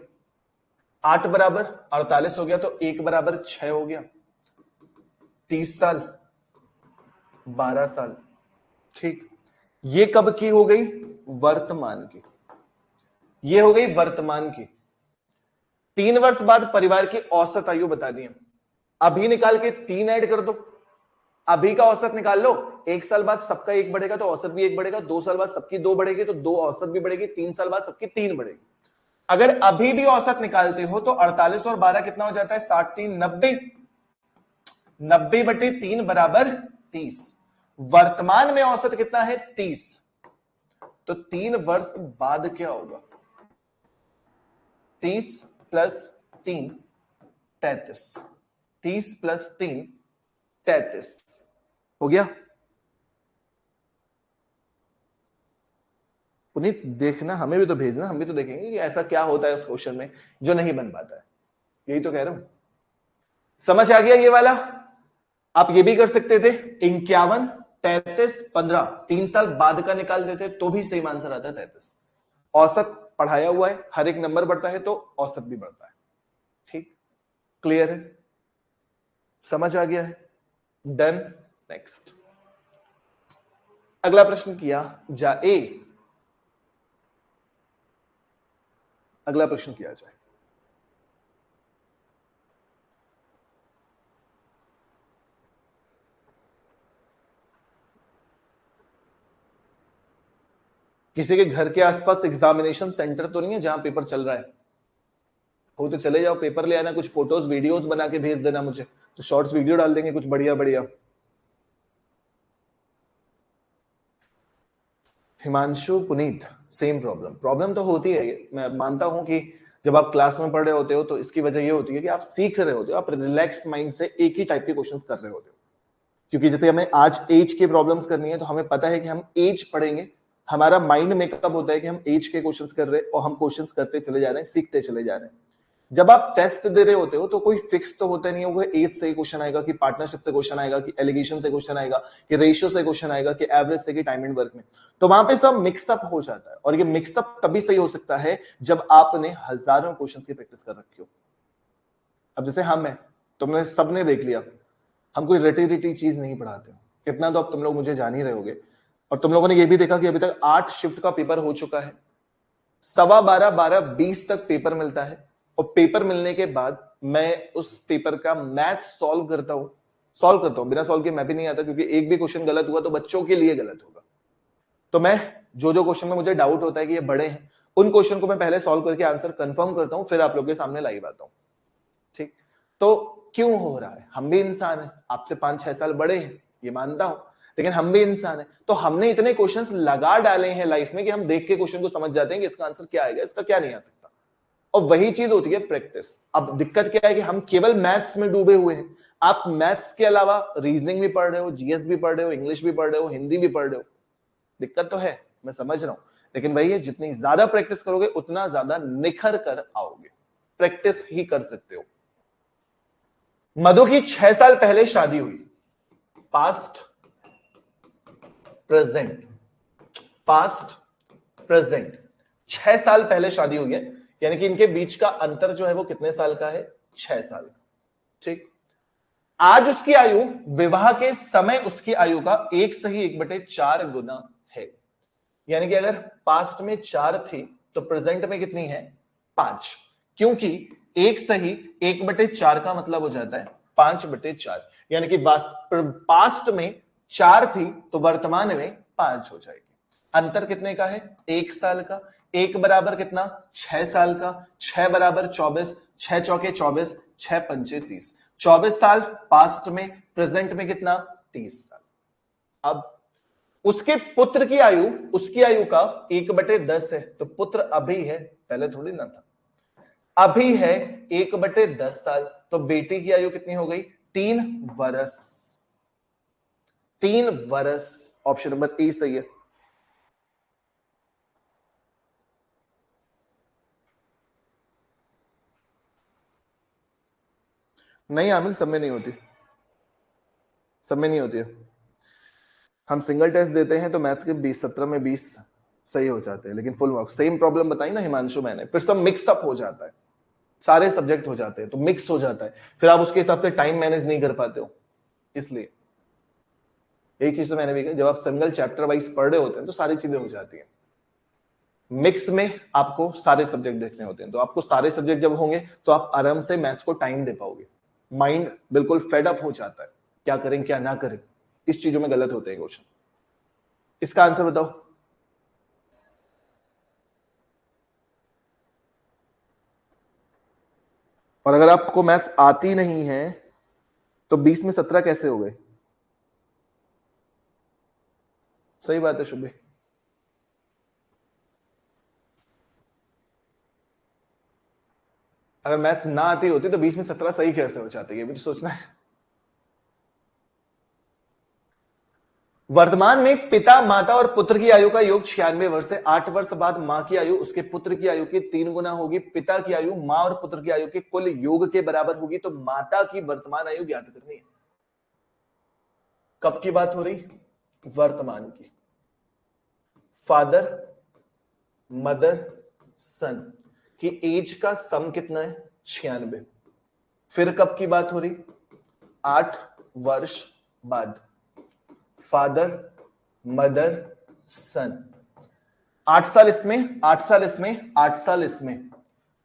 8 बराबर 48 हो गया, तो 1 बराबर 6 हो गया। 30 साल, 12 साल। ठीक, ये कब की हो गई? वर्तमान की। ये हो गई वर्तमान की। 3 वर्ष बाद परिवार की औसत आयु बता दी। अभी निकाल के 3 ऐड कर दो, अभी का औसत निकाल लो। 1 साल बाद सबका 1 बढ़ेगा तो औसत भी 1 बढ़ेगा। 2 साल बाद सबकी 2 बढ़ेगी तो 2 औसत भी बढ़ेगी। 3 साल बाद सबकी 3 बढ़ेगी। अगर अभी भी औसत निकालते हो तो 48 और 12 कितना हो जाता है? 60, 3, 90। 90/3 बराबर 30। वर्तमान में औसत कितना है? 30। तो 3 वर्ष बाद क्या होगा? 30 प्लस 3, 33। 30 प्लस 3, 33 हो गया। पुनीत देखना, हमें भी तो भेजना, हम भी तो देखेंगे कि ऐसा क्या होता है उस क्वेश्चन में जो नहीं बन पाता है। यही तो कह रहा हूं। समझ आ गया ये वाला? आप ये भी कर सकते थे, 51, 33, 15, 3 साल बाद का निकाल देते तो भी सेम आंसर आता है 33। औसत पढ़ाया हुआ है, हर एक नंबर बढ़ता है तो औसत भी बढ़ता है। ठीक, क्लियर है? समझ आ गया है? डन। नेक्स्ट, अगला प्रश्न किया जाए। अगला प्रश्न किया जाए। किसी के घर के आसपास एग्जामिनेशन सेंटर तो नहीं है जहां पेपर चल रहा है? हो तो चले जाओ, पेपर ले आना, कुछ फोटोज वीडियोस बना के भेज देना मुझे, तो शॉर्ट्स वीडियो डाल देंगे कुछ बढ़िया बढ़िया। हिमांशु, पुनीत, सेम प्रॉब्लम तो होती है। मैं मानता हूं कि जब आप क्लास में पढ़ रहे होते हो तो इसकी वजह ये होती है कि आप सीख रहे होते हो, आप रिलैक्स माइंड से एक ही टाइप के क्वेश्चंस कर रहे होते हो। क्योंकि जैसे हमें आज एज के प्रॉब्लम्स करनी है तो हमें पता है कि हम एज पढ़ेंगे, हमारा माइंड मेकअप होता है कि हम एज के क्वेश्चंस कर रहे हैं और हम क्वेश्चंस करते चले जा रहे हैं, सीखते चले जा रहे हैं। जब आप टेस्ट दे रहे होते हो तो कोई फिक्स तो होता नहीं होगा एज से क्वेश्चन आएगा, कि पार्टनरशिप से क्वेश्चन आएगा, कि एलिगेशन से क्वेश्चन आएगा, कि रेशियो से क्वेश्चन आएगा, कि एवरेज से, कि टाइम एंड वर्क में। तो वहां पे सब मिक्सअप हो जाता है, और ये मिक्सअप तभी सही हो सकता है जब आपने हजारों क्वेश्चन की प्रैक्टिस कर रखी हो। अब जैसे हम है, तुमने सबने देख लिया, हम कोई रटी रिटी चीज नहीं पढ़ाते। इतना तो अब तुम लोग मुझे जान ही रहे होगे। और तुम लोगों ने ये भी देखा कि अभी तक 8 शिफ्ट का पेपर हो चुका है। 12:15, 12:20 तक पेपर मिलता है, और पेपर मिलने के बाद मैं उस पेपर का मैथ सॉल्व करता हूं। बिना सॉल्व के मैं भी नहीं आता, क्योंकि एक भी क्वेश्चन गलत हुआ तो बच्चों के लिए गलत होगा। तो मैं जो क्वेश्चन में मुझे डाउट होता है कि ये बड़े हैं, उन क्वेश्चन को मैं पहले सॉल्व करके आंसर कंफर्म करता हूं, फिर आप लोग के सामने लाइव आता हूं। तो क्यों हो रहा है? हम भी इंसान हैं, आपसे 5-6 साल बड़े हैं, ये मानता हूं, लेकिन हम भी इंसान हैं। तो हमने इतने क्वेश्चंस लगा डाले हैं लाइफ में कि हम देख के क्वेश्चन को समझ जाते हैं कि इसका आंसर क्या आएगा, इसका क्या नहीं आ सकता। और वही चीज होती है प्रैक्टिस। अब दिक्कत क्या है कि हम केवल मैथ्स में डूबे हुए हैं। आप मैथ्स के अलावा रीजनिंग भी पढ़ रहे हो, जीएस भी पढ़ रहे हो, इंग्लिश भी पढ़ रहे हो, हिंदी भी पढ़ रहे हो। दिक्कत तो है, मैं समझ रहा हूं, लेकिन वही है, जितनी ज्यादा प्रैक्टिस करोगे उतना ज्यादा निखर कर आओगे। प्रैक्टिस ही कर सकते हो। मधु की 6 साल पहले शादी हुई। Past, present, past, present. 6 साल पहले शादी हुई है, यानी कि इनके बीच का अंतर जो है वो कितने साल का है? 6 साल। ठीक। आज उसकी आयु विवाह के समय उसकी आयु का 1/4 गुना है। यानी कि अगर पास्ट में 4 थी तो प्रेजेंट में कितनी है? 5। क्योंकि 1/4 का मतलब हो जाता है 5/4। यानी कि पास्ट में 4 थी तो वर्तमान में 5 हो जाएगी। अंतर कितने का है? 1 साल का। 1 बराबर कितना? 6 साल का। 6 बराबर 24, 6 चौके 24, 6 पंचे 30। 24 साल पास्ट में, प्रेजेंट में कितना? 30 साल। अब उसके पुत्र की आयु, उसकी आयु का 1/10 है, तो पुत्र अभी है, पहले थोड़ी ना था, अभी है 1/10 साल। तो बेटी की आयु कितनी हो गई? 3 वर्ष। 3 वर्ष। ऑप्शन नंबर ए सही है। नहीं आमिल, सब में नहीं होती, सब में नहीं होती है। हम सिंगल टेस्ट देते हैं तो मैथ्स के 17 में 20 सही हो जाते हैं, लेकिन फुल मार्क्स। सेम प्रॉब्लम बताई ना हिमांशु मैंने, फिर सब मिक्सअप हो जाता है, सारे सब्जेक्ट हो जाते हैं तो मिक्स हो जाता है, फिर आप उसके हिसाब से टाइम मैनेज नहीं कर पाते हो। इसलिए यही चीज तो मैंने भी कही, जब आप सिंगल चैप्टर वाइज पढ़ रहे होते हैं तो सारी चीजें हो जाती हैं। मिक्स में आपको सारे सब्जेक्ट देखने होते हैं, तो आपको सारे सब्जेक्ट जब होंगे तो आप आराम से मैथ्स को टाइम दे पाओगे। माइंड बिल्कुल फेड अप हो जाता है, क्या करें क्या ना करें, इस चीजों में गलत होते हैं क्वेश्चन। इसका आंसर बताओ। और अगर आपको मैथ्स आती नहीं है तो 20 में 17 कैसे हो गए? सही बात है शुभ। अगर मैथ्स ना आती होती तो 20 में 17 सही कैसे हो जाते, ये भी तो सोचना है। वर्तमान में पिता, माता और पुत्र की आयु का योग 96 वर्ष है। 8 वर्ष बाद मां की आयु उसके पुत्र की आयु के 3 गुना होगी। पिता की आयु मां और पुत्र की आयु के कुल योग के बराबर होगी। तो माता की वर्तमान आयु ज्ञात करनी है। कब की बात हो रही? वर्तमान की। फादर, मदर, सन की एज का सम कितना है? 96। फिर कब की बात हो रही? 8 वर्ष बाद। फादर, मदर, सन। 8 साल इसमें, 8 साल इसमें, 8 साल इसमें,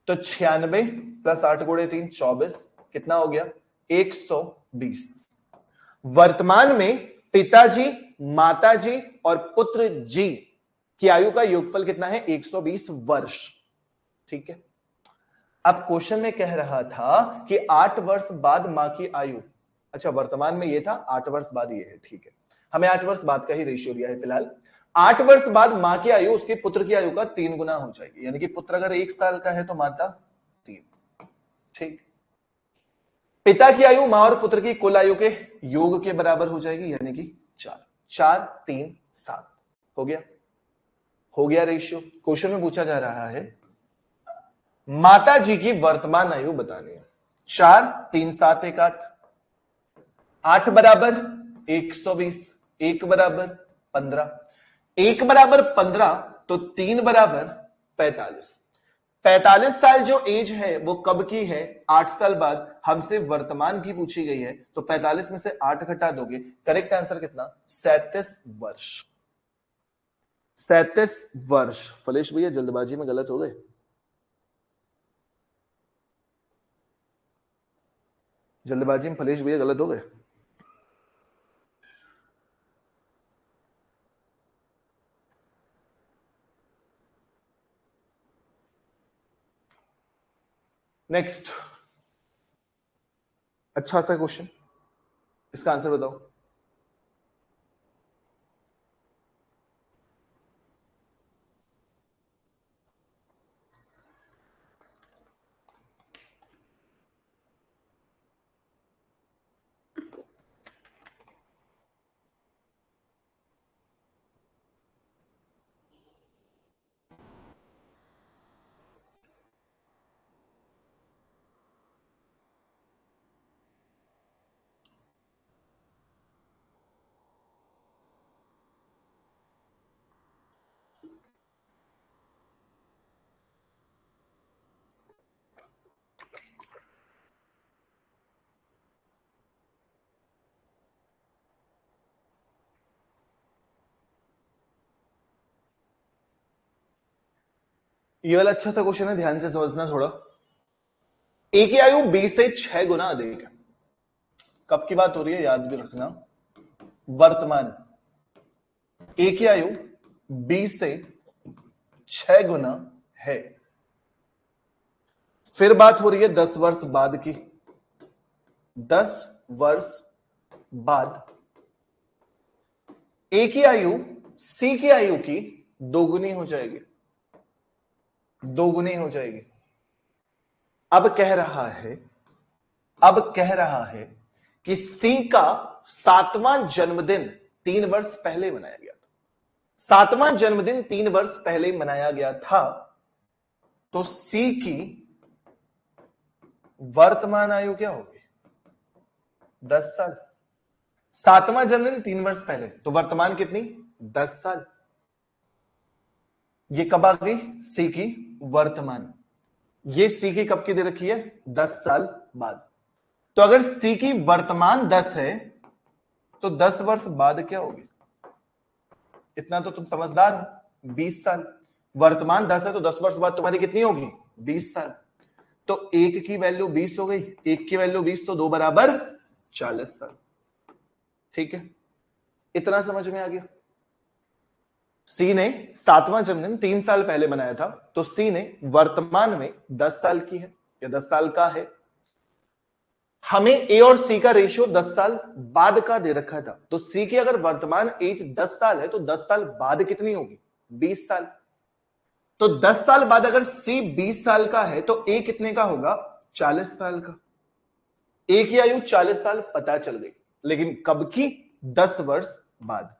तो 96 प्लस 8 गुणे 3 24, कितना हो गया? 120। वर्तमान में पिताजी, माताजी और पुत्र जी की आयु का योगफल कितना है? 120 वर्ष। ठीक है। अब क्वेश्चन में कह रहा था कि 8 वर्ष बाद मां की आयु, अच्छा वर्तमान में ये था, 8 वर्ष बाद ये है, ठीक है, हमें 8 वर्ष बाद का ही रेशियो लिया है फिलहाल। 8 वर्ष बाद मां की आयु उसके पुत्र की आयु का 3 गुना हो जाएगी, यानी कि पुत्र अगर 1 साल का है तो माता 3। ठीक। पिता की आयु मां और पुत्र की कुल आयु के योग के बराबर हो जाएगी, यानी कि 4। 4 3 7 हो गया, हो गया रेशियो। क्वेश्चन में पूछा जा रहा है माता जी की वर्तमान आयु बतानी है। 4 3 7 1 8, 8 बराबर 120, 1 बराबर 15, 1 बराबर 15 तो 3 बराबर 45। 45 साल जो एज है वो कब की है? 8 साल बाद। हमसे वर्तमान की पूछी गई है, तो 45 में से 8 घटा दोगे, करेक्ट आंसर कितना? 37 वर्ष। 37 वर्ष। फलेश भैया जल्दबाजी में गलत हो गए। जल्दबाजी में फलेश भैया गलत हो गए। नेक्स्ट, अच्छा सा क्वेश्चन, इसका आंसर बताओ। ये वाला अच्छा सा क्वेश्चन है, ध्यान से समझना थोड़ा। ए की आयु 20 से 6 गुना अधिक है। कब की बात हो रही है याद भी रखना, वर्तमान। ए की आयु 20 से 6 गुना है। फिर बात हो रही है 10 वर्ष बाद की। 10 वर्ष बाद ए की आयु सी की आयु की दोगुनी हो जाएगी, दोगुनी हो जाएगी। अब कह रहा है कि सी का 7वां जन्मदिन 3 वर्ष पहले मनाया गया था। 7वां जन्मदिन 3 वर्ष पहले मनाया गया था, तो सी की वर्तमान आयु क्या होगी? 10 साल। 7वां जन्मदिन 3 वर्ष पहले, तो वर्तमान कितनी? 10 साल। ये कब आ गई? सी की वर्तमान। ये सी की कब की दे रखी है? 10 साल बाद। तो अगर सी की वर्तमान 10 है तो 10 वर्ष बाद क्या होगी? इतना तो तुम समझदार हो। 20 साल। वर्तमान 10 है तो 10 वर्ष बाद तुम्हारी कितनी होगी? 20 साल। तो 1 की वैल्यू 20 हो गई, 1 की वैल्यू 20, तो 2 बराबर 40 साल। ठीक है, इतना समझ में आ गया। सी ने 7वां जन्मदिन 3 साल पहले मनाया था, तो सी ने वर्तमान में 10 साल की है या 10 साल का है। हमें ए और सी का रेशियो 10 साल बाद का दे रखा था, तो सी की अगर वर्तमान एज 10 साल है तो 10 साल बाद कितनी होगी? 20 साल। तो 10 साल बाद अगर सी 20 साल का है तो ए कितने का होगा? 40 साल का। ए की आयु 40 साल पता चल गई, लेकिन कब की? 10 वर्ष बाद।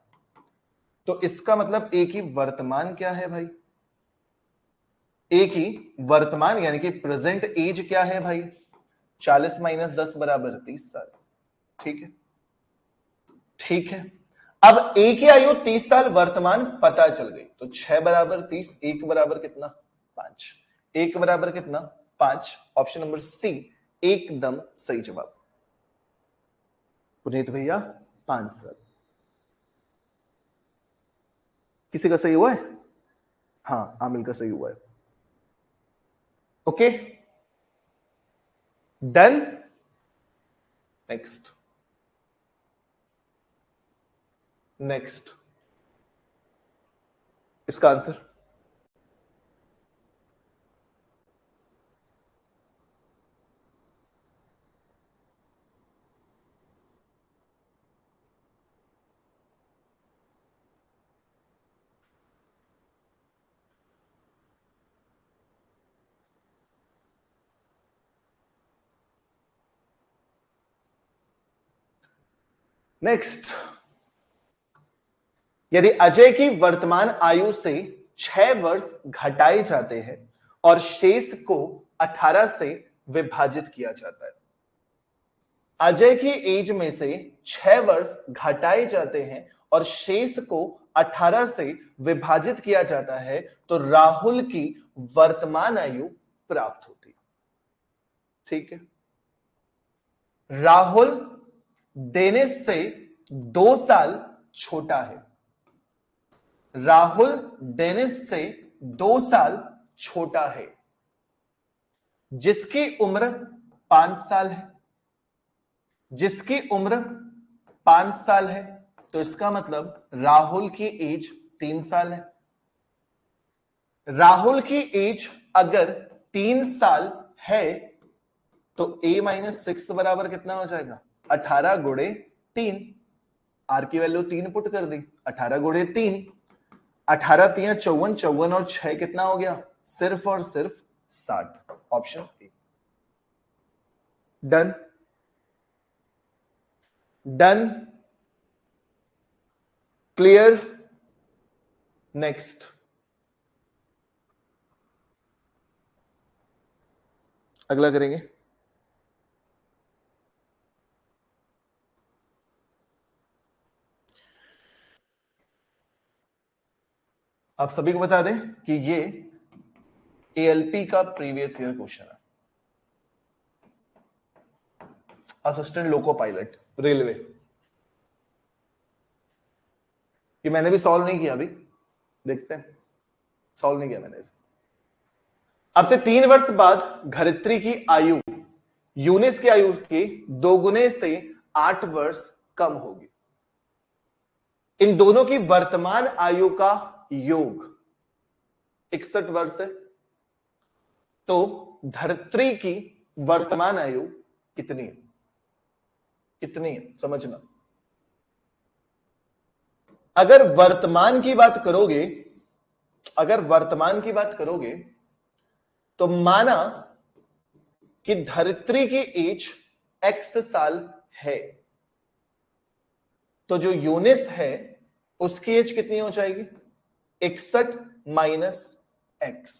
तो इसका मतलब ए की वर्तमान क्या है भाई? ए की वर्तमान यानी कि प्रेजेंट एज क्या है भाई? 40 माइनस 10 बराबर 30 साल। ठीक है, ठीक है। अब ए की आयु 30 साल वर्तमान पता चल गई, तो 6 बराबर 30, 1 बराबर कितना? 5। 1 बराबर कितना? 5। ऑप्शन नंबर सी एकदम सही जवाब। पुनीत भैया 5 साल। किसी का सही हुआ है? हाँ, आमिल का सही हुआ है। Okay, done. नेक्स्ट, नेक्स्ट इसका आंसर। नेक्स्ट, यदि अजय की वर्तमान आयु से 6 वर्ष घटाए जाते हैं और शेष को 18 से विभाजित किया जाता है। अजय की एज में से 6 वर्ष घटाए जाते हैं और शेष को 18 से विभाजित किया जाता है, तो राहुल की वर्तमान आयु प्राप्त होती है। ठीक है, राहुल डेनिस से 2 साल छोटा है। राहुल डेनिस से 2 साल छोटा है, जिसकी उम्र 5 साल है। जिसकी उम्र 5 साल है, तो इसका मतलब राहुल की एज 3 साल है। राहुल की एज अगर 3 साल है तो a माइनस 6 बराबर कितना हो जाएगा 18 गुणे 3। आर की वैल्यू 3 पुट कर दी, 18 गुणे 3, 18 3 54, 54 और 6 कितना हो गया सिर्फ और सिर्फ 60। Option A. Done done clear. Next अगला करेंगे। आप सभी को बता दें कि ये एएलपी का प्रीवियस ईयर क्वेश्चन है, असिस्टेंट लोको पायलट रेलवे। ये मैंने भी सॉल्व नहीं किया, अभी देखते हैं, सॉल्व नहीं किया मैंने इसे। अब से 3 वर्ष बाद घरित्री की आयु यूनिस की आयु के 2 गुने से 8 वर्ष कम होगी। इन दोनों की वर्तमान आयु का योग 61 वर्ष है, तो धरित्री की वर्तमान आयु कितनी है? कितनी है समझना। अगर वर्तमान की बात करोगे, अगर वर्तमान की बात करोगे तो माना कि धरित्री की एज x साल है, तो जो यूनिस है उसकी एज कितनी हो जाएगी 61 माइनस एक्स।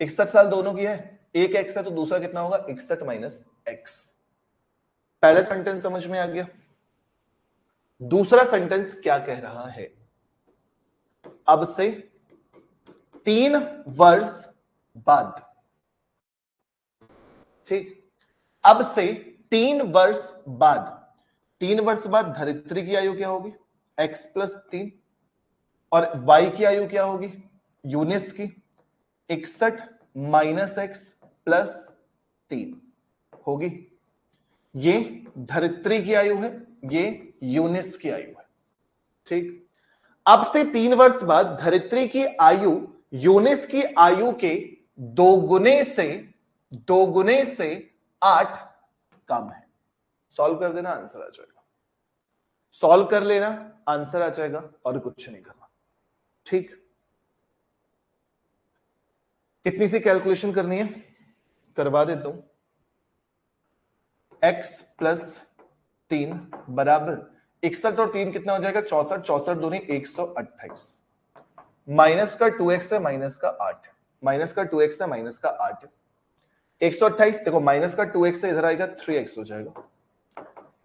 61 साल दोनों की है, एक एक्स है तो दूसरा कितना होगा 61 माइनस एक्स। पहला सेंटेंस समझ में आ गया। दूसरा सेंटेंस क्या कह रहा है, अब से 3 वर्ष बाद, ठीक, अब से 3 वर्ष बाद, 3 वर्ष बाद धरित्री की आयु क्या होगी x प्लस 3, और y की आयु क्या होगी यूनिस की 61 माइनस एक्स प्लस 3 होगी। ये धरित्री की आयु है, ये यूनिस की आयु है, ठीक। अब से 3 वर्ष बाद धरित्री की आयु यूनिस की आयु के 2 गुने से 8 कम है। सॉल्व कर देना, आंसर आ जाएगा। सॉल्व कर लेना, आंसर आ जाएगा, और कुछ नहीं करना, ठीक। कितनी सी कैलकुलेशन करनी है करवा देता हूं। x प्लस 3 बराबर 61 और 3 कितना हो जाएगा 64, 64 दूनी 128, माइनस का 2x है माइनस का 8, माइनस का 2x है माइनस का 8, 128 देखो माइनस का 2x है इधर आएगा 3x हो जाएगा।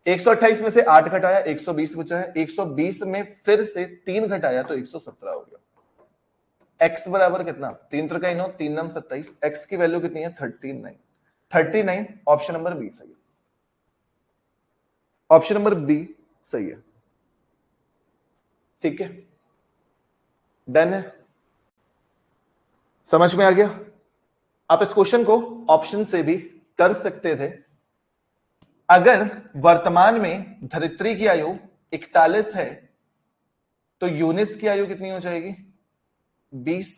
128 में से 8 घटाया 120 बचा है, 120 में फिर से 3 घटाया तो 117 हो गया। x बराबर कितना 3 त्रिका 9, 3 9 27, x की वैल्यू कितनी है 39, 39 ऑप्शन नंबर बी सही है। ऑप्शन नंबर बी सही है, ठीक है। डन है, समझ में आ गया। आप इस क्वेश्चन को ऑप्शन से भी कर सकते थे। अगर वर्तमान में धरित्री की आयु 41 है तो यूनिस की आयु कितनी हो जाएगी 20,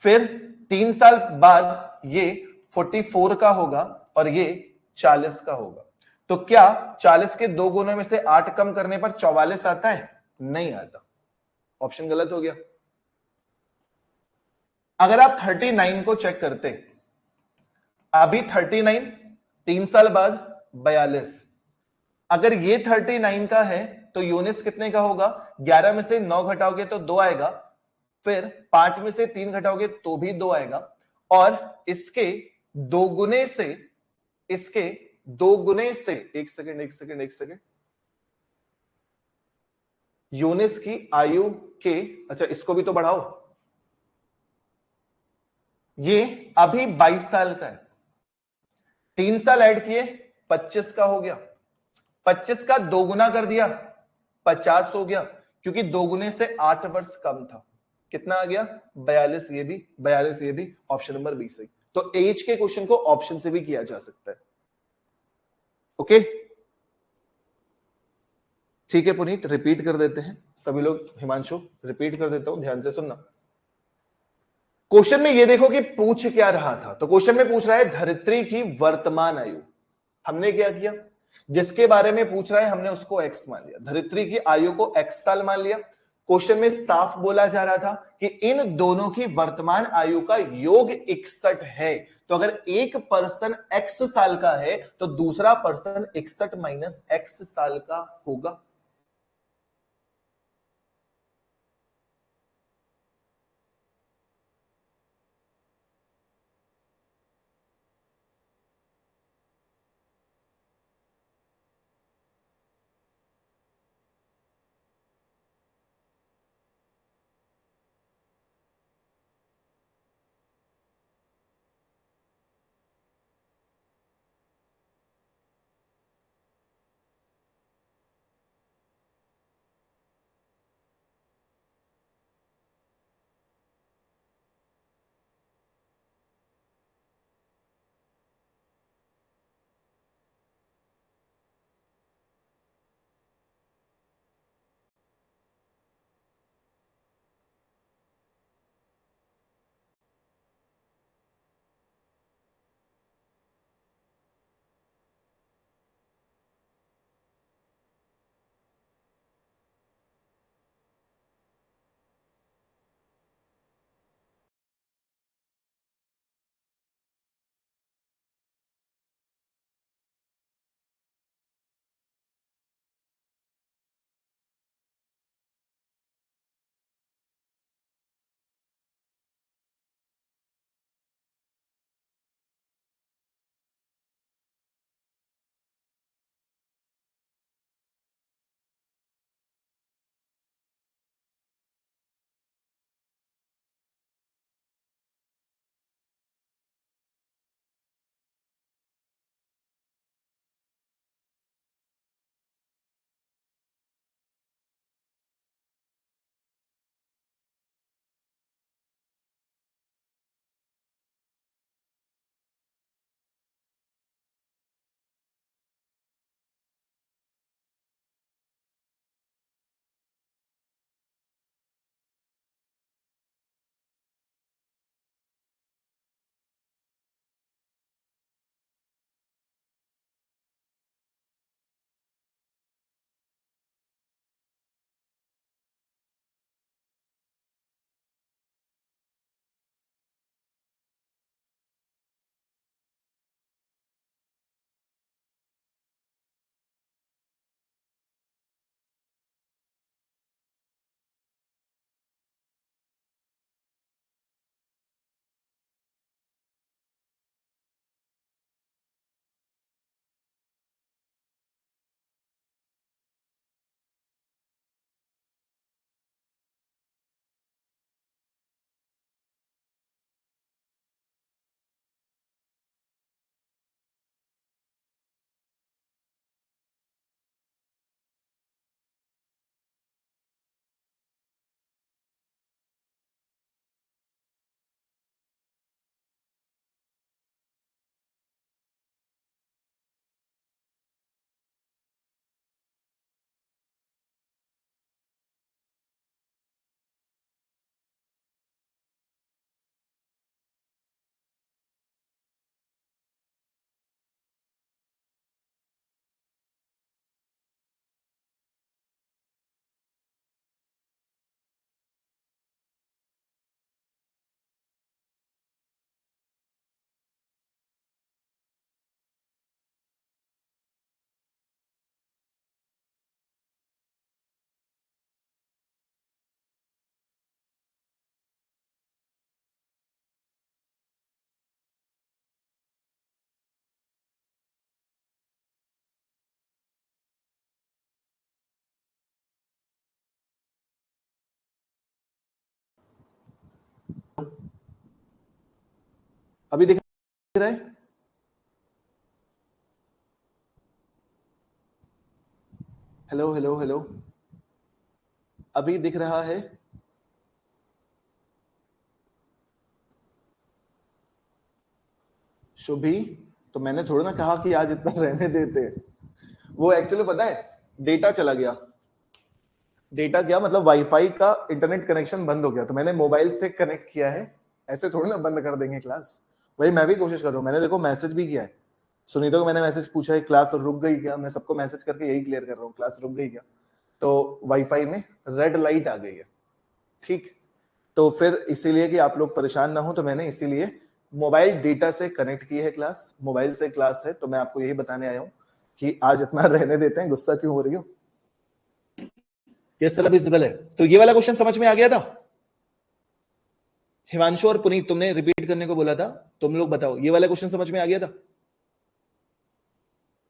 फिर 3 साल बाद ये 44 का होगा और ये 40 का होगा। तो क्या 40 के 2 गुने में से 8 कम करने पर 44 आता है? नहीं आता, ऑप्शन गलत हो गया। अगर आप 39 को चेक करते, अभी 39, 3 साल बाद 42, अगर ये 39 का है तो यूनिस कितने का होगा 11 में से 9 घटाओगे तो 2 आएगा, फिर 5 में से 3 घटाओगे तो भी 2 आएगा, और इसके 2 गुने से, इसके 2 गुने से, एक सेकंड, यूनिस की आयु के, अच्छा इसको भी तो बढ़ाओ, ये अभी 22 साल का है, 3 साल ऐड किए 25 का हो गया, 25 का 2 गुना कर दिया 50 हो गया, क्योंकि 2 गुने से 8 वर्ष कम था, कितना आ गया 42, ये भी 42, ये भी, ऑप्शन नंबर बी सही। तो एज के क्वेश्चन को ऑप्शन से भी किया जा सकता है, ओके, ठीक है। पुनीत रिपीट कर देते हैं सभी लोग, हिमांशु रिपीट कर देता हूं, ध्यान से सुनना। क्वेश्चन में ये देखो कि पूछ क्या रहा था। तो क्वेश्चन में पूछ रहा है धरित्री की वर्तमान आयु। हमने क्या किया, जिसके बारे में पूछ रहा है हमने उसको एक्स मान लिया, धरित्री की आयु को एक्स साल मान लिया। क्वेश्चन में साफ बोला जा रहा था कि इन दोनों की वर्तमान आयु का योग 61 है। तो अगर एक पर्सन एक्स साल का है तो दूसरा पर्सन 61 माइनस एक्स साल का होगा। अभी दिख रहा है? हेलो हेलो हेलो, अभी दिख रहा है? शुभी, तो मैंने थोड़ा ना कहा कि आज इतना रहने देते। वो एक्चुअली पता है डेटा चला गया। डेटा क्या मतलब वाईफाई का इंटरनेट कनेक्शन बंद हो गया, तो मैंने मोबाइल से कनेक्ट किया है ऐसे थोड़ी ना बंद कर देंगे क्लास। वही मैं भी कोशिश कर रहा हूँ, मैंने देखो मैसेज भी किया है, सुनीता को मैंने मैसेज पूछा है क्लास रुक गई क्या, मैं सबको मैसेज करके यही क्लियर कर रहा हूँ क्लास रुक गई क्या, तो वाईफाई में रेड लाइट आ गई है, ठीक। तो फिर इसीलिए कि आप लोग परेशान ना हो, तो मैंने इसीलिए मोबाइल डेटा से कनेक्ट की है क्लास, मोबाइल से क्लास है, तो मैं आपको यही बताने आया हूँ कि आज इतना रहने देते हैं, गुस्सा क्यों हो रही हो, किस तरह विजिबल है। तो ये वाला क्वेश्चन समझ में आ गया था। हिमांशु और पुनीत तुमने रिपीट करने को बोला था, तुम लोग बताओ ये वाला क्वेश्चन समझ में आ गया था,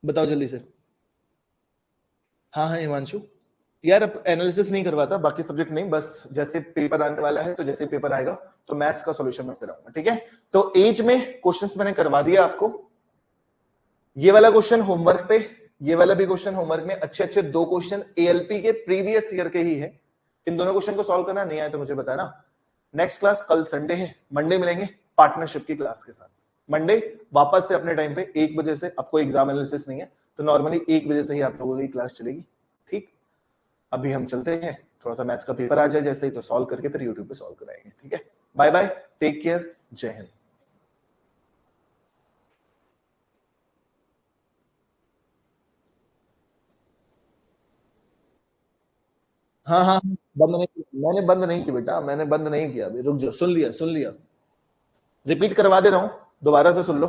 बताओ जल्दी से। हाँ हाँ हिमांशु, यार अब एनालिसिस नहीं करवाता, बाकी सब्जेक्ट नहीं, बस जैसे पेपर आने वाला है तो जैसे पेपर आएगा तो मैथ्स का सॉल्यूशन मैं कराऊंगा, ठीक है। तो एज में क्वेश्चंस मैंने करवा दिया आपको, ये वाला क्वेश्चन होमवर्क पे, ये वाला भी क्वेश्चन होमवर्क में, अच्छे अच्छे दो क्वेश्चन एएलपी के प्रीवियस ईयर के ही है, इन दोनों क्वेश्चन को सॉल्व करना नहीं आए तो मुझे बताना। नेक्स्ट क्लास कल संडे है, मंडे मिलेंगे पार्टनरशिप की क्लास के साथ, मंडे वापस से अपने टाइम पे 1 बजे से, आपको एग्जाम एनालिसिस नहीं है तो नॉर्मली 1 बजे से ही आप लोगों की क्लास चलेगी, ठीक। अभी हम चलते हैं, थोड़ा सा मैथ्स का पेपर आ जाए जैसे ही तो सॉल्व करके फिर यूट्यूब पे सॉल्व कराएंगे, ठीक है। बाय बाय, टेक केयर, जय हिंद। हाँ हाँ बंद नहीं, मैंने बंद नहीं किया बेटा, मैंने बंद नहीं किया, अभी रुक जाओ, सुन लिया सुन लिया, रिपीट करवा दे रहा हूं, दोबारा से सुन लो,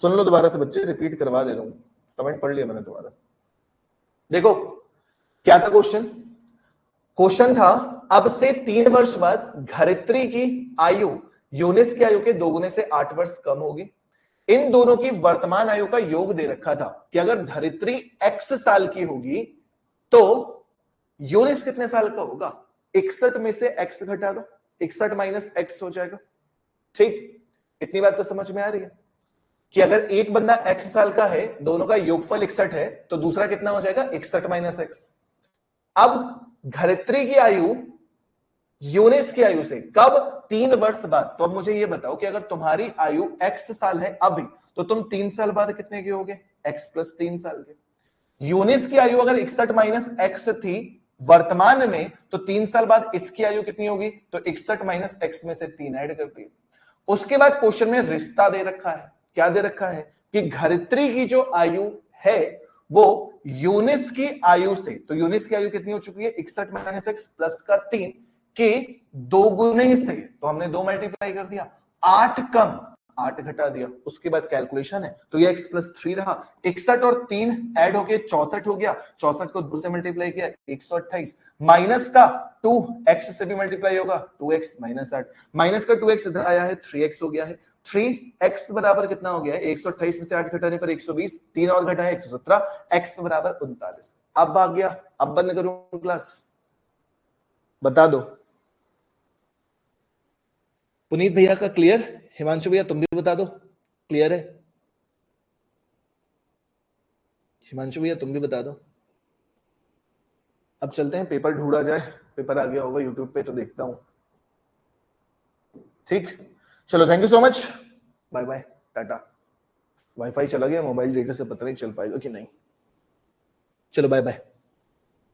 सुन लो दोबारा से बच्चे, रिपीट करवा दे रहा हूं, कमेंट पढ़ लिया मैंने दोबारा। देखो क्या था क्वेश्चन, क्वेश्चन था अब से 3 वर्ष बाद धरित्री की आयु यूनिस की आयु के दोगुने से 8 वर्ष कम होगी। इन दोनों की वर्तमान आयु का योग दे रखा था कि अगर धरित्री x साल की होगी तो यूनिस कितने साल का होगा, 61 में से x घटा दो, 61 माइनस x हो जाएगा, ठीक। इतनी बात तो समझ में आ रही है कि अगर एक बंदा x साल का है, दोनों का योगफल 61 है, तो दूसरा कितना हो जाएगा 61 माइनस x। अब धरित्री की आयु यूनिस की आयु से कब, 3 वर्ष बाद। तो अब मुझे ये बताओ कि अगर तुम्हारी आयु x साल है अभी, तो तुम 3 साल बाद कितने के होगे, x प्लस 3 साल के। यूनिस की आयु अगर 61 माइनस x थी वर्तमान में, तो 3 साल बाद इसकी आयु कितनी होगी, तो 61 माइनस x में से 3 ऐड कर दिए। उसके बाद क्वेश्चन में रिश्ता दे रखा है, क्या दे रखा है कि धरित्री की जो आयु है वो यूनिस की आयु से, तो यूनिस की आयु कितनी हो चुकी है 61 माइनस x प्लस का 3 के दोगुने से, तो हमने 2 मल्टीप्लाई कर दिया, 8 कम 8 घटा दिया, उसके बाद कैलकुलेशन है, तो ये x प्लस 3 रहा, 61 और 3 ऐड होके 64 हो गया, 64 को 2 से मल्टीप्लाई किया 128, माइनस का 2x से भी मल्टीप्लाई होगा 2x माइनस 8, माइनस का 2x इधर आया है 3x हो गया है, 3x बराबर कितना हो गया है 128 में से 8 घटाने पर 120, 3 और घटाए 117, x बराबर 39। अब आ गया, अब बंद करूं क्लास, बता दो। पुनीत भैया का क्लियर, हिमांशु भैया तुम भी बता दो क्लियर है, हिमांशु भैया तुम भी बता दो। अब चलते हैं, पेपर ढूंढा जाए, पेपर आ गया होगा यूट्यूब पे तो देखता हूं, ठीक। चलो thank you so much, bye bye tata. Wifi चला गया, मोबाइल डेटा से पता नहीं चल पाएगा कि नहीं, चलो बाय बाय।